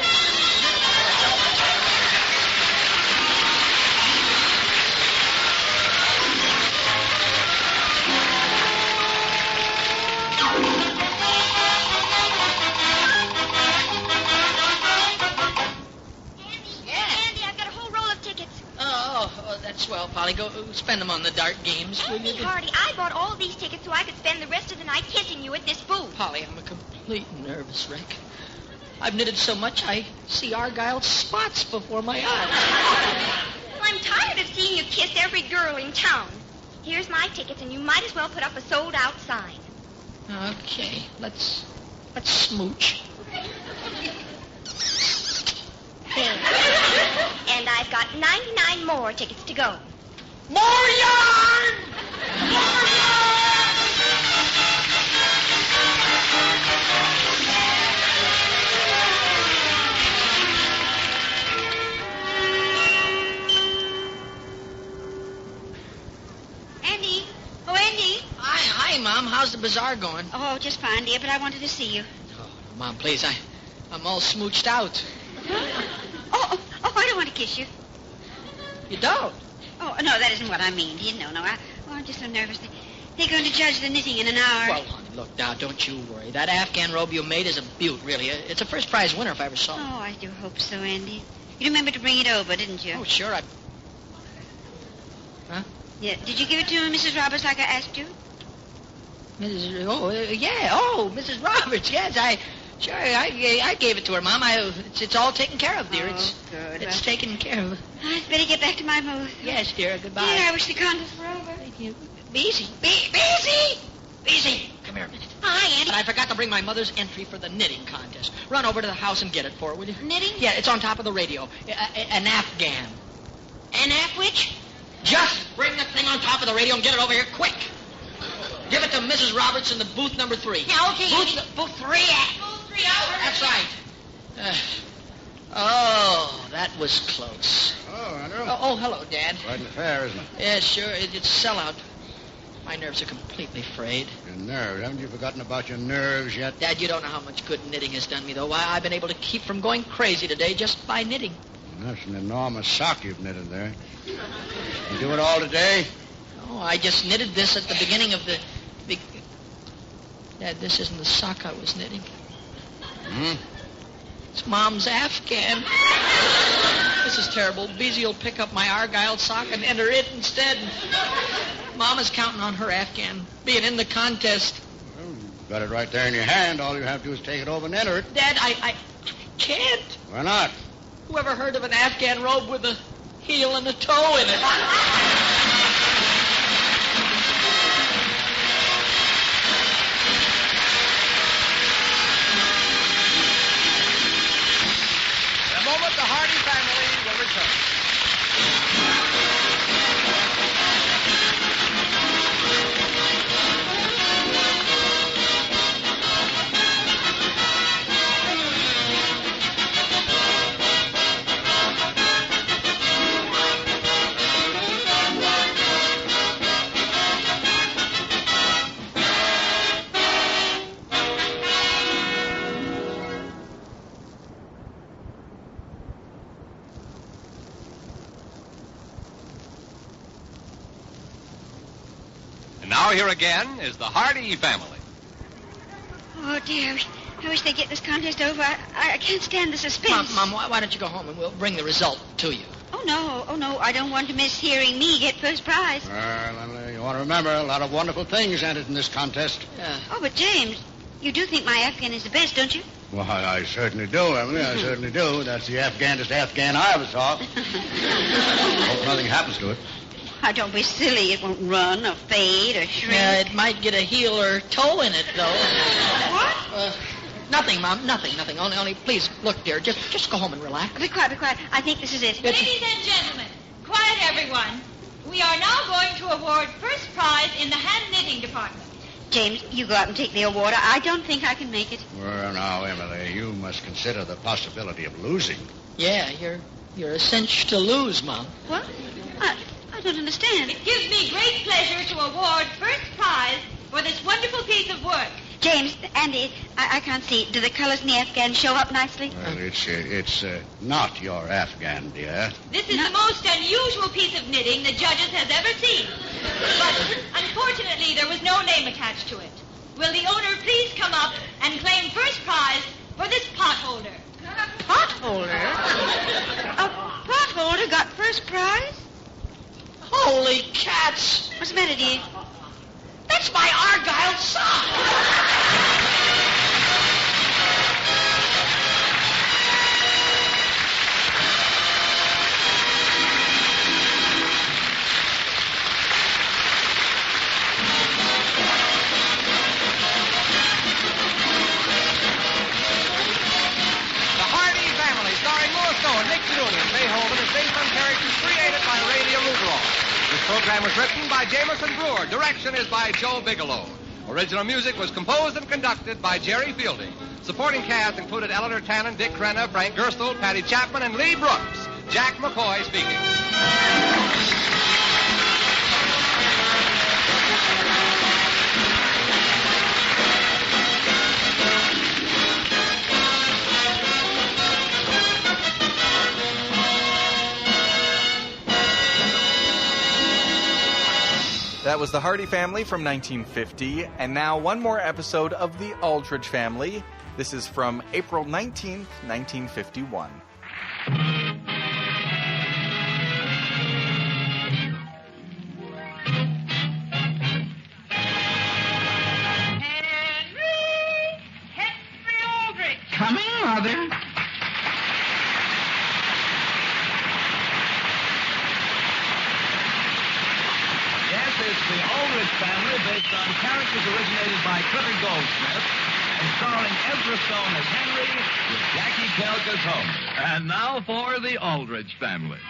Swell, Polly. Go spend them on the dart games. Andy Hardy, I bought all these tickets so I could spend the rest of the night kissing you at this booth. Polly, I'm a complete nervous wreck. I've knitted so much I see Argyle's spots before my eyes. Well, I'm tired of seeing you kiss every girl in town. Here's my tickets, and you might as well put up a sold-out sign. Okay, let's smooch. And I've got 99 more tickets to go. More yarn! More yarn! Andy. Oh, Andy. Hi, Mom. How's the bazaar going? Oh, just fine, dear, but I wanted to see you. Oh, Mom, please. I'm all smooched out. Oh, I don't want to kiss you. You don't? Oh, no, that isn't what I mean. No. I'm just so nervous. They're going to judge the knitting in an hour. Well, honey, look, now, don't you worry. That Afghan robe you made is a beaut, really. It's a first prize winner if I ever saw it. Oh, I do hope so, Andy. You remembered to bring it over, didn't you? Oh, sure. Huh? Yeah. Did you give it to Mrs. Roberts like I asked you? Mrs. Mrs. Roberts, yes. I gave it to her, Mom. It's all taken care of, dear. Oh, good. It's taken care of. I'd better get back to my booth. Yes, dear. Goodbye. Dear, I wish the contest were over. Thank you. Beezy! Beezy! Come here a minute. Hi, Andy. And I forgot to bring my mother's entry for the knitting contest. Run over to the house and get it for her, will you? Knitting? Yeah, it's on top of the radio. An Afghan. An which? Just bring the thing on top of the radio and get it over here quick. Give it to Mrs. Roberts in the booth number 3. Yeah, okay. Booth 3. Booth 3 out. That's right. That was close. Oh, Andrew. Oh, hello, Dad. Quite an affair, isn't it? Yeah, sure. It's a sellout. My nerves are completely frayed. Your nerves. Haven't you forgotten about your nerves yet? Dad, you don't know how much good knitting has done me, though. I've been able to keep from going crazy today just by knitting. That's an enormous sock you've knitted there. You do it all today? Oh, I just knitted this at the beginning of the big... Dad, this isn't the sock I was knitting. It's Mom's Afghan. This is terrible. Beezy will pick up my Argyle sock and enter it instead. Mama's counting on her Afghan being in the contest. Well, you've got it right there in your hand. All you have to do is take it over and enter it. Dad, I can't. Why not? Who ever heard of an Afghan robe with a heel and a toe in it? In a moment, the Hardy family will return. And now here again is the Hardy family. Oh, dear. I wish they'd get this contest over. I can't stand the suspense. Mom, why don't you go home and we'll bring the result to you? Oh, no. I don't want to miss hearing me get first prize. Well, you want to remember, a lot of wonderful things entered in this contest. Oh, but James, You do think my Afghan is the best, don't you? Well, I certainly do, Emily. I certainly do. That's the Afghanest Afghan I ever saw. Hope nothing happens to it. Oh, don't be silly. It won't run or fade or shrink. Yeah, it might get a heel or toe in it, though. What? Nothing, Mom. Nothing. Only, please, look, dear. Just go home and relax. Be quiet. I think this is it. Ladies and gentlemen, quiet everyone. We are now going to award first prize in the hand knitting department. James, you go out and take the award. I don't think I can make it. Well, now, Emily, you must consider the possibility of losing. Yeah, you're a cinch to lose, Mom. What? I don't understand. It gives me great pleasure to award first prize for this wonderful piece of work. James, Andy, I can't see. Do the colors in the Afghan show up nicely? Well, it's not your Afghan, dear. This is the most unusual piece of knitting the judges has ever seen. But unfortunately, there was no name attached to it. Will the owner please come up and claim first prize for this pot holder? Pot holder? A pot holder got first prize? Holy cats! What's the matter, dear? That's my Argyle sock! This program was written by Jameson Brewer. Direction is by Joe Bigelow. Original music was composed and conducted by Jerry Fielding. Supporting cast included Eleanor Tannen, Dick Crenna, Frank Gerstle, Patty Chapman, and Lee Brooks. Jack McCoy speaking. That was the Hardy Family from 1950, and now one more episode of the Aldrich Family. This is from April 19th, 1951. Henry Aldrich! Coming, Mother. It's the Aldrich Family, based on characters originated by Clifford Goldsmith, and starring Ezra Stone as Henry, with Jackie Kelk as Homer. And now for the Aldrich Family.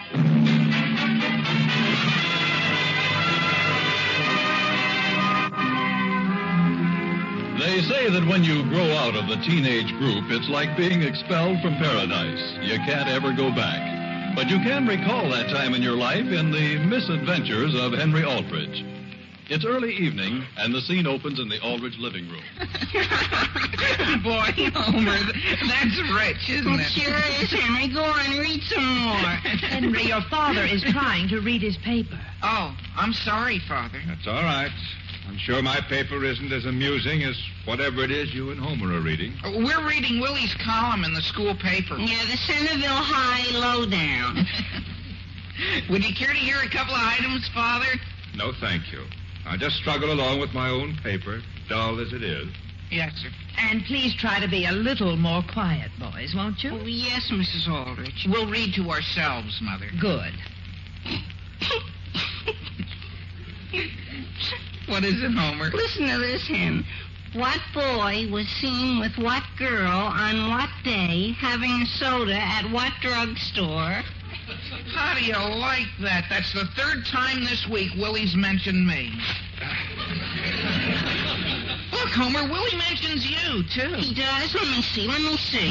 They say that when you grow out of the teenage group, it's like being expelled from paradise. You can't ever go back. But you can recall that time in your life in the misadventures of Henry Aldrich. It's early evening, and the scene opens in the Aldrich living room. Boy, Homer, that's rich, isn't it? Sure is, Henry. Go on, read some more. Henry, your father is trying to read his paper. Oh, I'm sorry, Father. That's all right. I'm sure my paper isn't as amusing as whatever it is you and Homer are reading. We're reading Willie's column in the school paper. Yeah, the Centerville High Lowdown. Would you care to hear a couple of items, Father? No, thank you. I'll just struggle along with my own paper, dull as it is. Yes, sir. And please try to be a little more quiet, boys, won't you? Oh, yes, Mrs. Aldrich. We'll read to ourselves, Mother. Good. What is it, Homer? Listen to this, Hen. What boy was seen with what girl on what day having soda at what drugstore? How do you like that? That's the third time this week Willie's mentioned me. Look, Homer, Willie mentions you, too. He does? Let me see.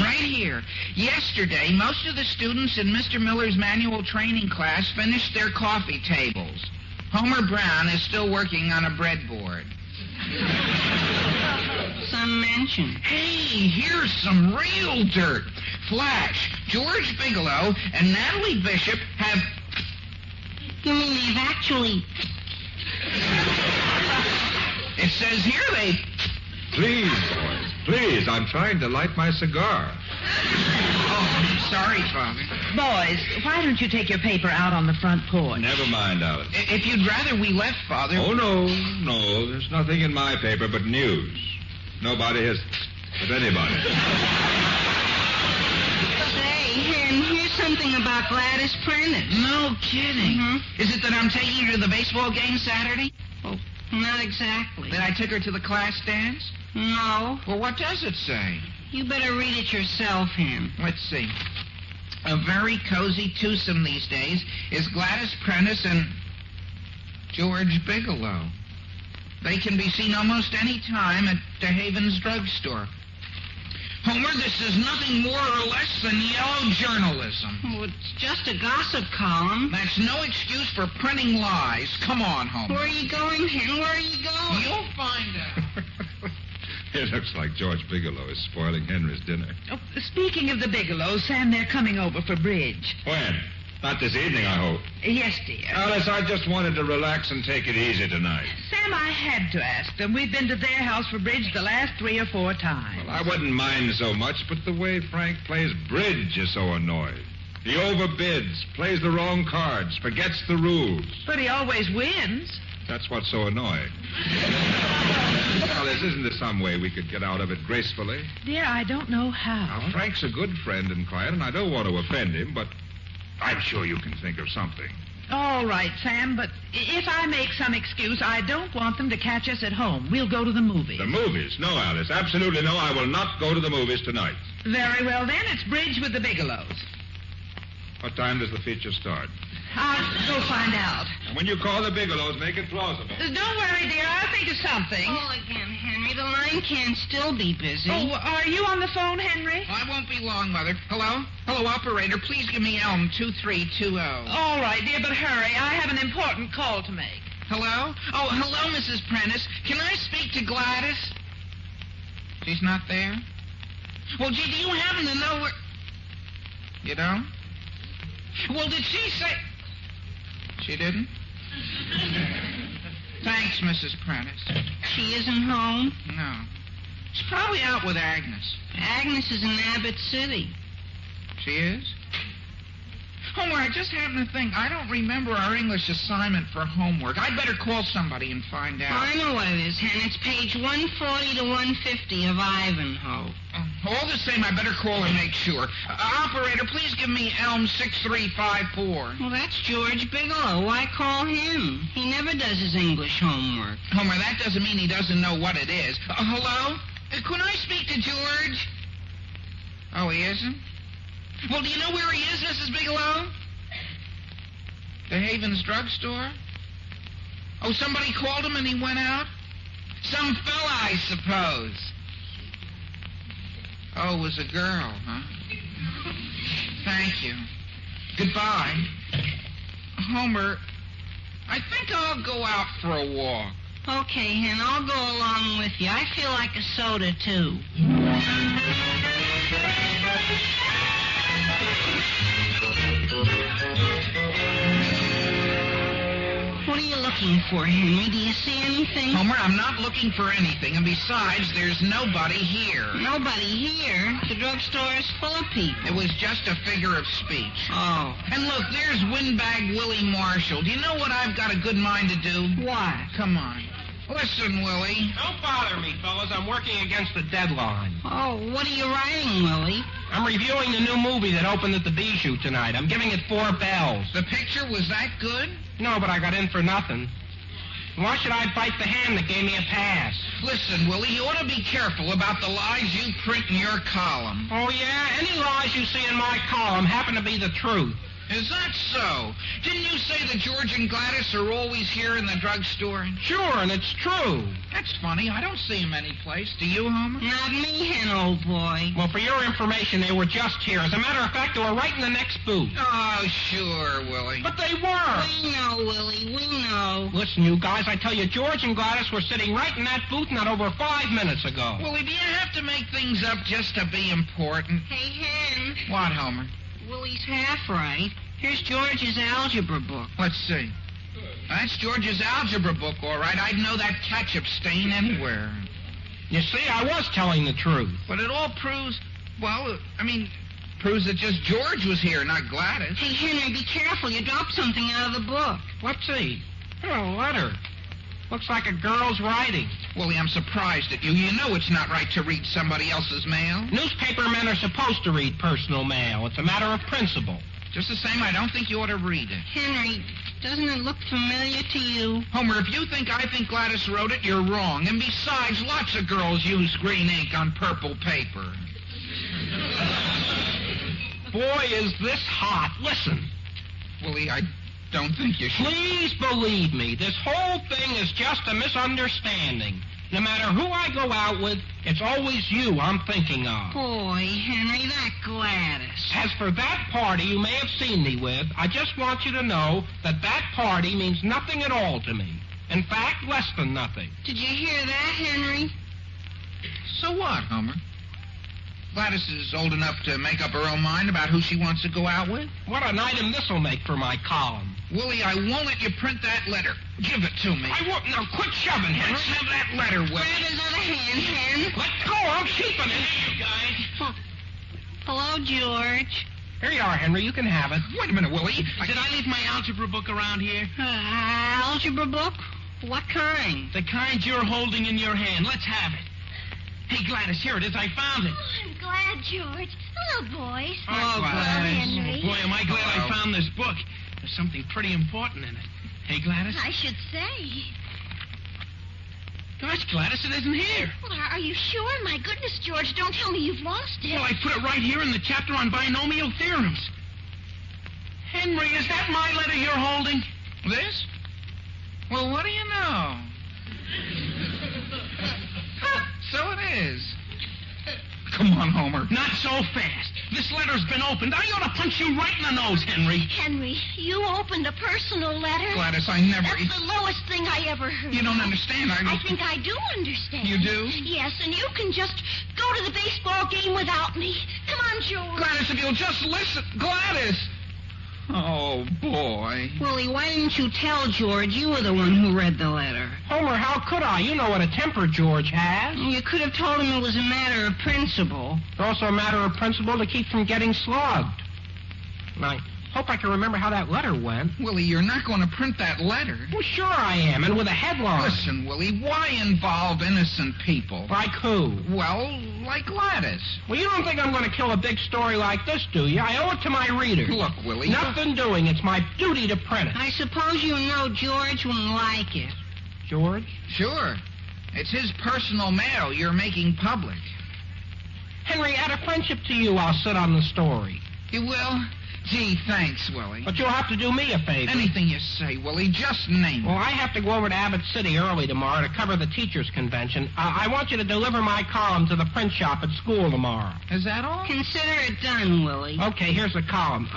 Right here. Yesterday, most of the students in Mr. Miller's manual training class finished their coffee tables. Homer Brown is still working on a breadboard. Some mention. Hey, here's some real dirt. Flash, George Bigelow and Natalie Bishop have... You mean they've actually... It says here they... Please, boys, please, I'm trying to light my cigar. Oh, sorry, Father. Boys, why don't you take your paper out on the front porch? Never mind, Alice. If you'd rather we left, Father... Oh, no, there's nothing in my paper but news. Nobody has with anybody. Say, Hen, here's something about Gladys Prentice. No kidding. Mm-hmm. Is it that I'm taking her to the baseball game Saturday? Oh, not exactly. That I took her to the class dance? No. Well, what does it say? You better read it yourself, Hen. Let's see. A very cozy twosome these days is Gladys Prentice and George Bigelow. They can be seen almost any time at DeHaven's drugstore. Homer, this is nothing more or less than yellow journalism. Well, it's just a gossip column. That's no excuse for printing lies. Come on, Homer. Where are you going, Hen? Where are you going? You'll find out. It looks like George Bigelow is spoiling Henry's dinner. Oh, speaking of the Bigelows, Sam, they're coming over for bridge. When? Not this evening, I hope. Yes, dear. Alice, I just wanted to relax and take it easy tonight. Sam, I had to ask them. We've been to their house for bridge the last 3 or 4 times. Well, I wouldn't mind so much, but the way Frank plays bridge is so annoying. He overbids, plays the wrong cards, forgets the rules. But he always wins. That's what's so annoying. Alice, isn't there some way we could get out of it gracefully? Dear, I don't know how. Now, Frank's a good friend and client, and I don't want to offend him, but I'm sure you can think of something. All right, Sam, but if I make some excuse, I don't want them to catch us at home. We'll go to the movies. The movies? No, Alice, absolutely no. I will not go to the movies tonight. Very well, then. It's bridge with the Bigelows. What time does the feature start? I'll go find out. And when you call the Bigelows, make it plausible. Don't worry, dear. I'll think of something. Call again, Henry. The line can still be busy. Oh, are you on the phone, Henry? I won't be long, Mother. Hello? Hello, operator. Please give me Elm 2320. All right, dear, but hurry. I have an important call to make. Hello? Oh, hello, Mrs. Prentice. Can I speak to Gladys? She's not there? Well, gee, do you happen to know where... You don't? Well, did she say... She didn't? Thanks, Mrs. Prentice. She isn't home? No. She's probably out with Agnes. Agnes is in Abbott City. She is? Homer, I just happened to think, I don't remember our English assignment for homework. I'd better call somebody and find out. I know what it is, Hen. It's page 140 to 150 of Ivanhoe. All the same, I better call and make sure. Operator, please give me Elm 6354. Well, that's George Bigelow. Why call him? He never does his English homework. Homer, that doesn't mean he doesn't know what it is. Hello? Could I speak to George? Oh, he isn't? Well, do you know where he is, Mrs. Bigelow? DeHaven's drugstore? Oh, somebody called him and he went out? Some fella, I suppose. Oh, it was a girl, huh? Thank you. Goodbye. Homer, I think I'll go out for a walk. Okay, Hen, I'll go along with you. I feel like a soda, too. What are you looking for, Henry? Do you see anything? Homer, I'm not looking for anything, and besides, there's nobody here. Nobody here? The drugstore is full of people. It was just a figure of speech. Oh. And look, there's Windbag Willie Marshall. Do you know what I've got a good mind to do? What? Come on. Listen, Willie. Don't bother me, fellas. I'm working against the deadline. Oh, what are you writing, Willie? I'm reviewing the new movie that opened at the Bijou tonight. I'm giving it 4 bells. The picture, was that good? No, but I got in for nothing. Why should I bite the hand that gave me a pass? Listen, Willie, you ought to be careful about the lies you print in your column. Oh, yeah? Any lies you see in my column happen to be the truth. Is that so? Didn't you say that George and Gladys are always here in the drugstore? Sure, and it's true. That's funny. I don't see them anyplace. Do you, Homer? Not me, Hen, old boy. Well, for your information, they were just here. As a matter of fact, they were right in the next booth. Oh, sure, Willie. But they were. We know, Willie. We know. Listen, you guys, I tell you, George and Gladys were sitting right in that booth not over 5 minutes ago. Willie, do you have to make things up just to be important? Hey, Hen. What, Homer? Willie's half right. Here's George's algebra book. Let's see. That's George's algebra book, all right. I'd know that ketchup stain anywhere. You see, I was telling the truth. But it all proves, proves that just George was here, not Gladys. Hey, Henry, be careful. You dropped something out of the book. Let's see. Oh, a letter. Looks like a girl's writing. Willie, I'm surprised at you. You know it's not right to read somebody else's mail. Newspaper men are supposed to read personal mail. It's a matter of principle. Just the same, I don't think you ought to read it. Henry, doesn't it look familiar to you? Homer, if you think I think Gladys wrote it, you're wrong. And besides, lots of girls use green ink on purple paper. Boy, is this hot. Listen. Willie, I don't think you should. Please believe me, this whole thing is just a misunderstanding. No matter who I go out with, it's always you I'm thinking of. Boy, Henry, that Gladys. As for that party you may have seen me with, I just want you to know that that party means nothing at all to me. In fact, less than nothing. Did you hear that, Henry? So what, Homer? Gladys is old enough to make up her own mind about who she wants to go out with? What an item this'll make for my column. Willie, I won't let you print that letter. Give it to me. I won't. Now, quit shoving, Henry. Let's have that letter, Willie. Grab his other hand, Hen. Let go. I'm keeping it. Here, you guys. Hello, George. Here you are, Henry. You can have it. Wait a minute, Willie. Did I leave my algebra book around here? Algebra book? What kind? The kind you're holding in your hand. Let's have it. Hey, Gladys, here it is. I found it. Oh, I'm glad, George. Hello, boys. Oh, Gladys. Henry. Boy, am I glad I found this book. There's something pretty important in it. Hey, Gladys? I should say. Gosh, Gladys, it isn't here. Well, are you sure? My goodness, George, don't tell me you've lost it. Well, I put it right here in the chapter on binomial theorems. Henry, is that my letter you're holding? This? Well, what do you know? So it is. Come on, Homer. Not so fast. This letter's been opened. I ought to punch you right in the nose, Henry. Henry, you opened a personal letter? Gladys, I never... That's the lowest thing I ever heard. You don't understand. I think I do understand. You do? Yes, and you can just go to the baseball game without me. Come on, George. Gladys, if you'll just listen. Gladys! Oh, boy. Willie, why didn't you tell George you were the one who read the letter? Homer, how could I? You know what a temper George has. You could have told him it was a matter of principle. It's also a matter of principle to keep from getting slugged. And I hope I can remember how that letter went. Willie, you're not going to print that letter. Well, sure I am, and with a headline. Listen, Willie, why involve innocent people? Like who? Well, like Gladys. Well, you don't think I'm going to kill a big story like this, do you? I owe it to my readers. Look, Willie. Nothing doing. It's my duty to print it. I suppose you know George wouldn't like it. George? Sure. It's his personal mail you're making public. Henry, out of friendship to you, I'll sit on the story. You will? Gee, thanks, Willie. But you'll have to do me a favor. Anything you say, Willie, just name it. Well, I have to go over to Abbott City early tomorrow to cover the teachers' convention. I want you to deliver my column to the print shop at school tomorrow. Is that all? Consider it done, Willie. Okay, here's the column.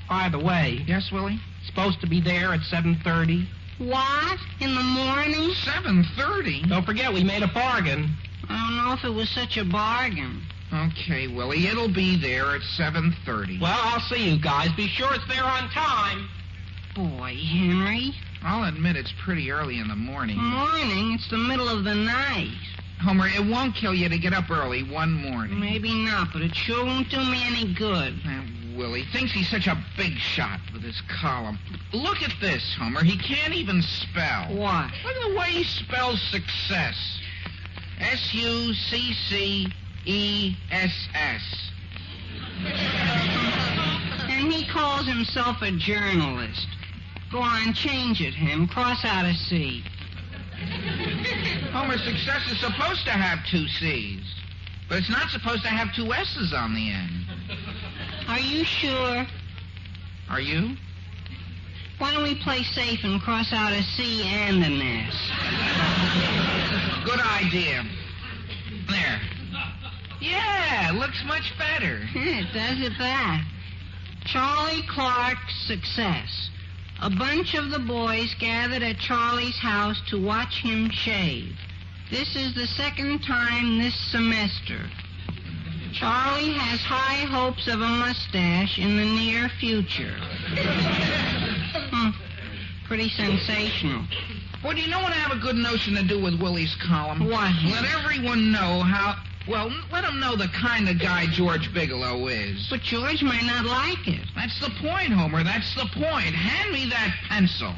By the way. Yes, Willie? Supposed to be there at 7:30. What? In the morning? 7:30? Don't forget, we made a bargain. I don't know if it was such a bargain. Okay, Willie, it'll be there at 7:30. Well, I'll see you guys. Be sure it's there on time. Boy, Henry. I'll admit it's pretty early in the morning. Morning? It's the middle of the night. Homer, it won't kill you to get up early one morning. Maybe not, but it sure won't do me any good. Willie thinks he's such a big shot with his column. Look at this, Homer. He can't even spell. What? Look at the way he spells success. Success. And he calls himself a journalist. Go on, change it, him. Cross out a C. Homer, success is supposed to have 2 C's. But it's not supposed to have 2 S's on the end. Are you sure? Are you? Why don't we play safe and cross out a C and an S? Good idea. There. Yeah, it looks much better. It does at that. Charlie Clark's success. A bunch of the boys gathered at Charlie's house to watch him shave. This is the second time this semester. Charlie has high hopes of a mustache in the near future. Pretty sensational. Well, do you know what I have a good notion to do with Willie's column? What? Let everyone know how... Well, let them know the kind of guy George Bigelow is. But George might not like it. That's the point, Homer. That's the point. Hand me that pencil.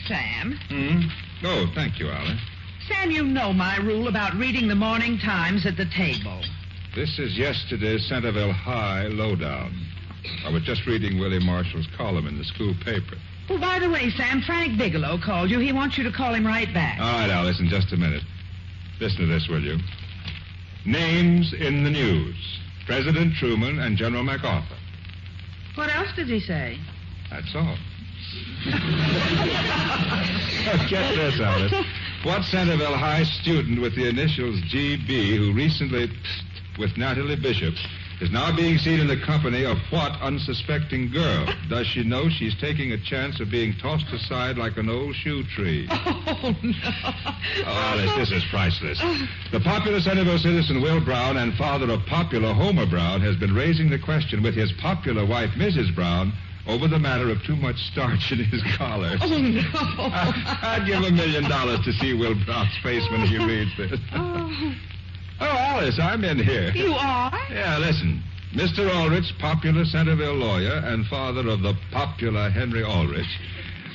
Sam. Oh, thank you, Alice. Sam, you know my rule about reading the morning Times at the table. This is yesterday's Centerville High lowdown. I was just reading Willie Marshall's column in the school paper. Oh, by the way, Sam, Frank Bigelow called you. He wants you to call him right back. All right, Alice, in just a minute. Listen to this, will you? Names in the news. President Truman and General MacArthur. What else did he say? That's all. Get this, Alice. What Centerville High student with the initials GB who recently with Natalie Bishop is now being seen in the company of what unsuspecting girl? Does she know she's taking a chance of being tossed aside like an old shoe tree? Oh, no. Oh, Alice, this is priceless. The popular Centerville citizen Will Brown and father of popular Homer Brown has been raising the question with his popular wife, Mrs. Brown, over the matter of too much starch in his collar. Oh, no. I'd give $1 million to see Will Brown's face when he reads this. Oh, Alice, I'm in here. You are? Yeah, listen. Mr. Aldrich, popular Centerville lawyer and father of the popular Henry Aldrich,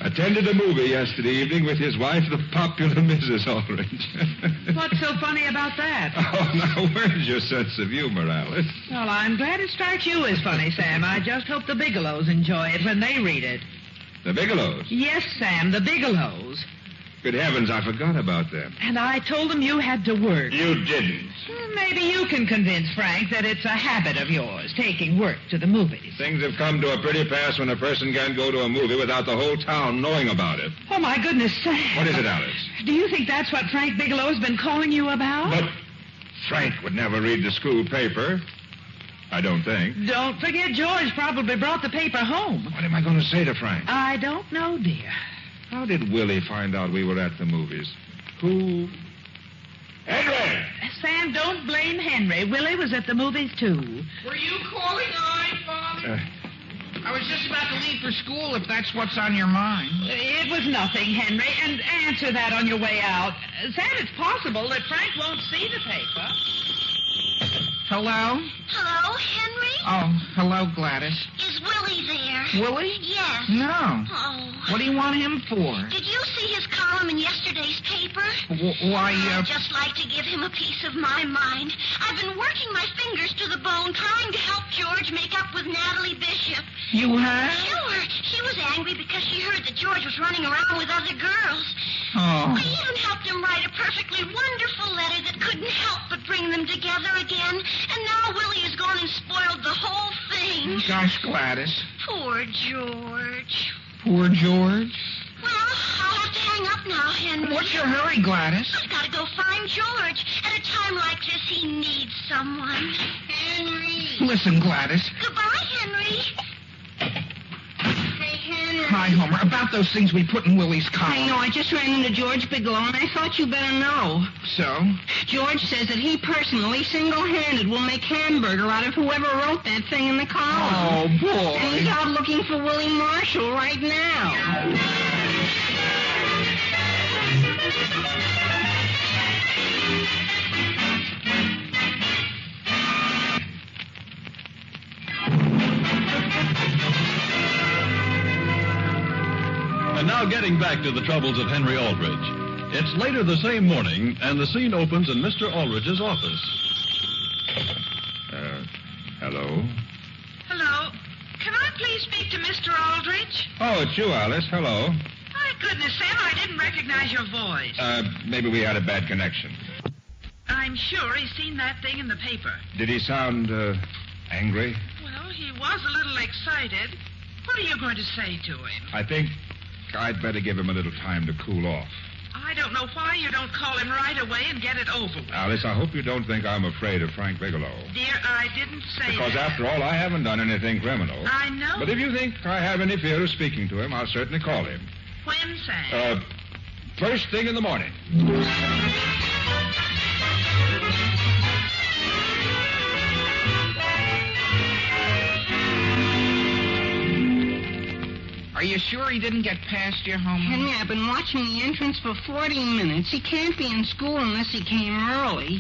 attended a movie yesterday evening with his wife, the popular Mrs. Aldrich. What's so funny about that? Oh, now, where's your sense of humor, Alice? Well, I'm glad it strikes you as funny, Sam. I just hope the Bigelows enjoy it when they read it. The Bigelows? Yes, Sam, the Bigelows. Good heavens, I forgot about them. And I told them you had to work. You didn't. Maybe you can convince Frank that it's a habit of yours, taking work to the movies. Things have come to a pretty pass when a person can't go to a movie without the whole town knowing about it. Oh, my goodness, Sam. What is it, Alice? Do you think that's what Frank Bigelow's been calling you about? But Frank would never read the school paper. I don't think. Don't forget George probably brought the paper home. What am I going to say to Frank? I don't know, dear. How did Willie find out we were at the movies? Who? Henry! Sam, don't blame Henry. Willie was at the movies, too. Were you calling I, Father? I was just about to leave for school, if that's what's on your mind. It was nothing, Henry, and answer that on your way out. Sam, it's possible that Frank won't see the paper. Hello? Hello, Henry? Oh, hello, Gladys. Is Willie there? Willie? Yes. No. Oh. What do you want him for? Did you see his column in yesterday's paper? Why, I'd just like to give him a piece of my mind. I've been working my fingers to the bone trying to help George make up with Natalie Bishop. You have? Sure. She was angry because she heard that George was running around with other girls. Oh. I even helped him write a perfectly wonderful letter that couldn't help but bring them together again. And now Willie has gone and spoiled the whole thing. Gosh, Gladys. Poor George. Poor George? Well, I'll have to hang up now, Henry. What's your hurry, Gladys? I've got to go find George. At a time like this, he needs someone. Henry. Listen, Gladys. Goodbye, Henry. Hey, Henry. Hi, Homer. About those things we put in Willie's column. I know. I just ran into George Bigelow, and I thought you better know. So? George says that he personally, single-handed, will make hamburger out of whoever wrote that thing in the column. Oh, boy. And he's out looking for Willie Marshall right now. And now getting back to the troubles of Henry Aldrich. It's later the same morning, and the scene opens in Mr. Aldrich's office. Hello? Hello. Can I please speak to Mr. Aldrich? Oh, it's you, Alice. Hello. My goodness, Sam, I didn't recognize your voice. Maybe we had a bad connection. I'm sure he's seen that thing in the paper. Did he sound, angry? Well, he was a little excited. What are you going to say to him? I think I'd better give him a little time to cool off. I don't know why you don't call him right away and get it over with. Alice, I hope you don't think I'm afraid of Frank Bigelow. Dear, I didn't say Because that. after all, I haven't done anything criminal. I know. But if you think I have any fear of speaking to him, I'll certainly call him. When, Sam? First thing in the morning. Are you sure he didn't get past you, Homer? Henry, I've been watching the entrance for 40 minutes. He can't be in school unless he came early.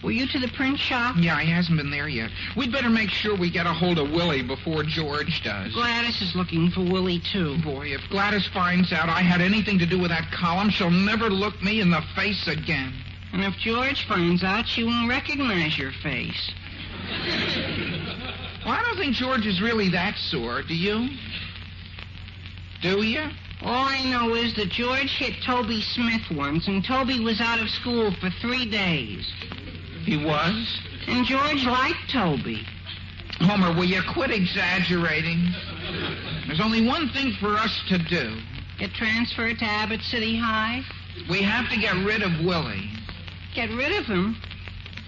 Were you to the print shop? Yeah, he hasn't been there yet. We'd better make sure we get a hold of Willie before George does. Gladys is looking for Willie, too. Boy, if Gladys finds out I had anything to do with that column, she'll never look me in the face again. And if George finds out, she won't recognize your face. Well, I don't think George is really that sore, do you? Do you? All I know is that George hit Toby Smith once, and Toby was out of school for 3 days. He was? And George liked Toby. Homer, will you quit exaggerating? There's only one thing for us to do. Get transferred to Abbott City High? We have to get rid of Willie. Get rid of him?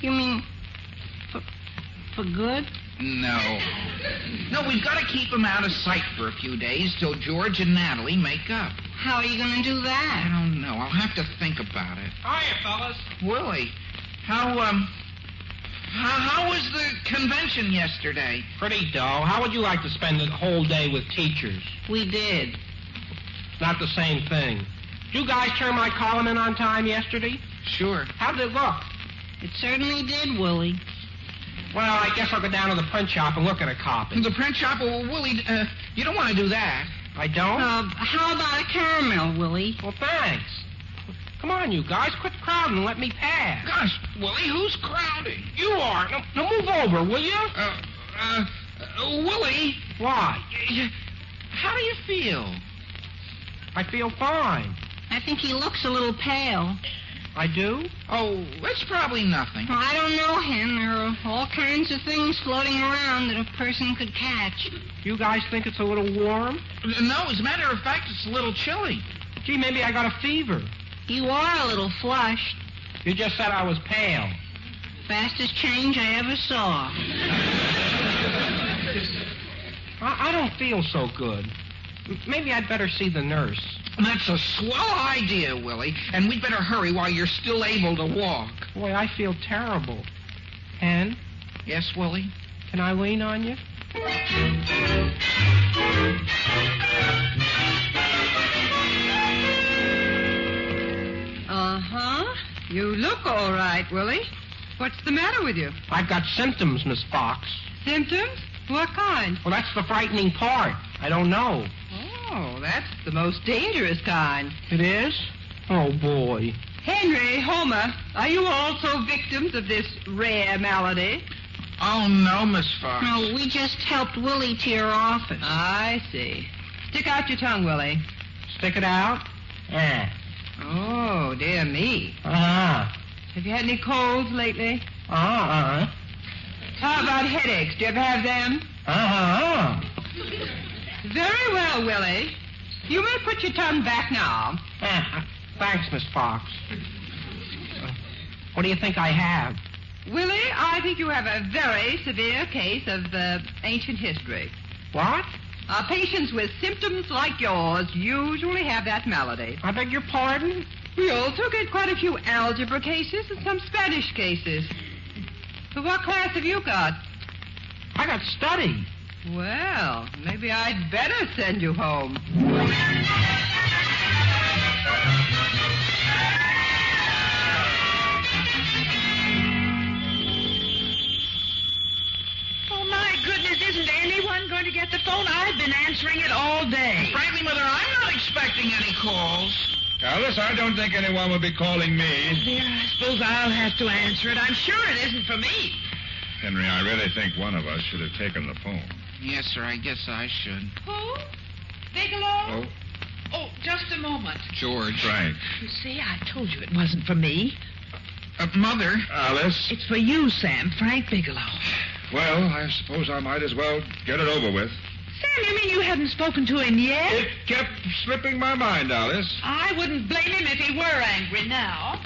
You mean for good? No. No, we've got to keep him out of sight for a few days till George and Natalie make up. How are you going to do that? I don't know. I'll have to think about it. Hiya, fellas. Willie, how was the convention yesterday? Pretty dull. How would you like to spend the whole day with teachers? We did. Not the same thing. Did you guys turn my column in on time yesterday? Sure. How did it look? It certainly did, Willie. Well, I guess I'll go down to the print shop and look at a copy. The print shop? Well, Willie, you don't want to do that. I don't? How about a caramel, Willie? Well, thanks. Come on, you guys. Quit crowding and let me pass. Gosh, Willie, who's crowding? You are. Now move over, will you? Willie. Why? How do you feel? I feel fine. I think he looks a little pale. I do? Oh, it's probably nothing. Well, I don't know, Hen. There are all kinds of things floating around that a person could catch. You guys think it's a little warm? No, as a matter of fact, it's a little chilly. Gee, maybe I got a fever. You are a little flushed. You just said I was pale. Fastest change I ever saw. I don't feel so good. Maybe I'd better see the nurse. That's a swell idea, Willie. And we'd better hurry while you're still able to walk. Boy, I feel terrible. Hen? Yes, Willie? Can I lean on you? Uh-huh. You look all right, Willie. What's the matter with you? I've got symptoms, Miss Fox. Symptoms? What kind? Well, that's the frightening part. I don't know. Oh, that's the most dangerous kind. It is? Oh, boy. Henry, Homer, are you also victims of this rare malady? Oh, no, Miss Fox. No, we just helped Willie to your office. I see. Stick out your tongue, Willie. Stick it out? Yeah. Oh, dear me. Uh-huh. Have you had any colds lately? Uh-huh. How about headaches? Do you ever have them? Uh-huh. Very well, Willie. You may put your tongue back now. Thanks, Miss Fox. What do you think I have? Willie, I think you have a very severe case of ancient history. What? Patients with symptoms like yours usually have that malady. I beg your pardon? We also get quite a few algebra cases and some Spanish cases. But what class have you got? I got study. Well, maybe I'd better send you home. Oh, my goodness, isn't anyone going to get the phone? I've been answering it all day. Frankly, Mother, I'm not expecting any calls. Alice, I don't think anyone will be calling me. Dear, I suppose I'll have to answer it. I'm sure it isn't for me. Henry, I really think one of us should have taken the phone. Yes, sir, I guess I should. Who? Bigelow? Oh, just a moment. George. Frank. You see, I told you it wasn't for me. Mother. Alice. It's for you, Sam, Frank Bigelow. Well, I suppose I might as well get it over with. Sam, you mean you haven't spoken to him yet? It kept slipping my mind, Alice. I wouldn't blame him if he were angry now.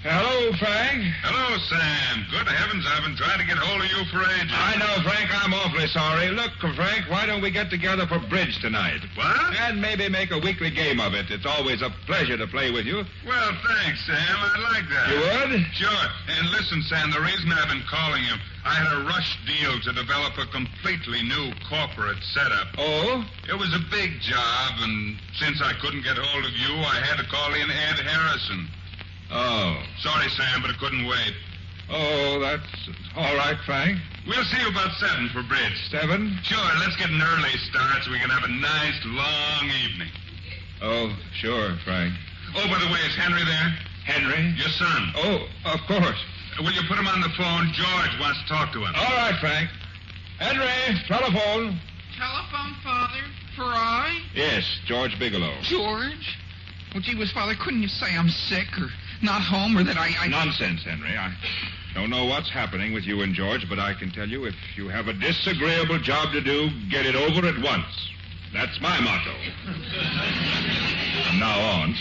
Hello, Frank. Hello, Sam. Good heavens, I've been trying to get hold of you for ages. I know, Frank. I'm awfully sorry. Look, Frank, why don't we get together for bridge tonight? What? And maybe make a weekly game of it. It's always a pleasure to play with you. Well, thanks, Sam. I'd like that. You would? Sure. And listen, Sam, the reason I've been calling you, I had a rush deal to develop a completely new corporate setup. Oh? It was a big job, and since I couldn't get hold of you, I had to call in Ed Harrison. Oh. Sorry, Sam, but it couldn't wait. Oh, that's all right, Frank. We'll see you about 7 for bridge. 7? Sure, let's get an early start so we can have a nice, long evening. Oh, sure, Frank. Oh, by the way, is Henry there? Henry? Your son. Oh, of course. Will you put him on the phone? George wants to talk to him. All right, Frank. Henry, telephone. Telephone, Father? For I? Yes, George Bigelow. George? Well, gee whiz, Father, couldn't you say I'm sick or not home or that I... Nonsense, Henry. I don't know what's happening with you and George, but I can tell you if you have a disagreeable job to do, get it over at once. That's my motto. From now on.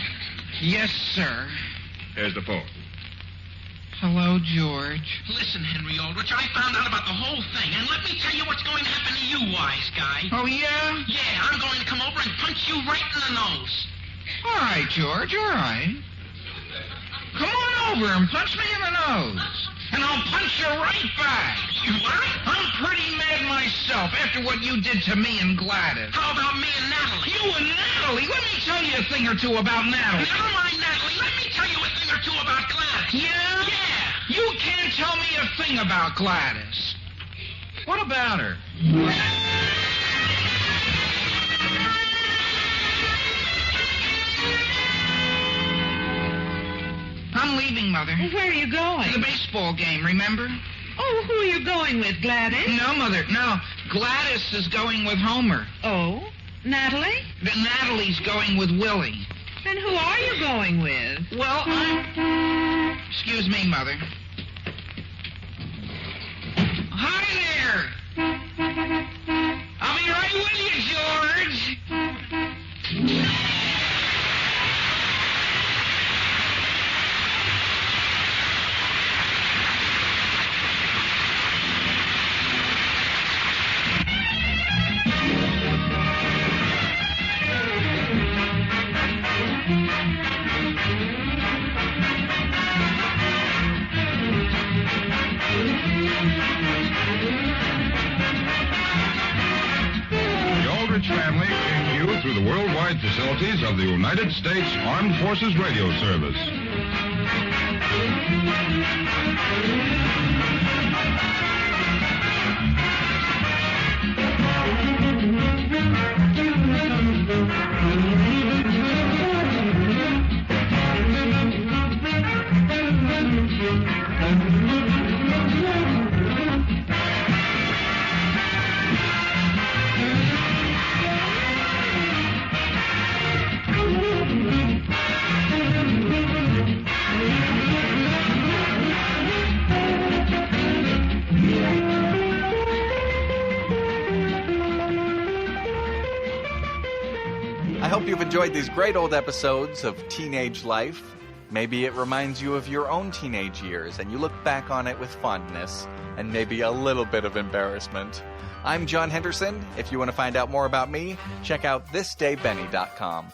Yes, sir. Here's the phone. Hello, George. Listen, Henry Aldrich, I found out about the whole thing, and let me tell you what's going to happen to you, wise guy. Oh, yeah? Yeah, I'm going to come over and punch you right in the nose. All right, George, all right. Come on over and punch me in the nose. And I'll punch you right back. You what? I'm pretty mad myself after what you did to me and Gladys. How about me and Natalie? You and Natalie? Let me tell you a thing or two about Natalie. Never mind Natalie. Let me tell you a thing or two about Gladys. Yeah? Yeah. You can't tell me a thing about Gladys. What about her? I'm leaving, Mother. Well, where are you going? To the baseball game, remember? Oh, who are you going with, Gladys? No, Mother, no. Gladys is going with Homer. Oh? Natalie? Natalie's going with Willie. And who are you going with? Well, Excuse me, Mother. Hi there! I'll be right with you, George! Family came to you through the worldwide facilities of the United States Armed Forces Radio Service. I hope you've enjoyed these great old episodes of teenage life. Maybe it reminds you of your own teenage years, and you look back on it with fondness and maybe a little bit of embarrassment. I'm John Henderson. If you want to find out more about me, check out thisdaybenny.com.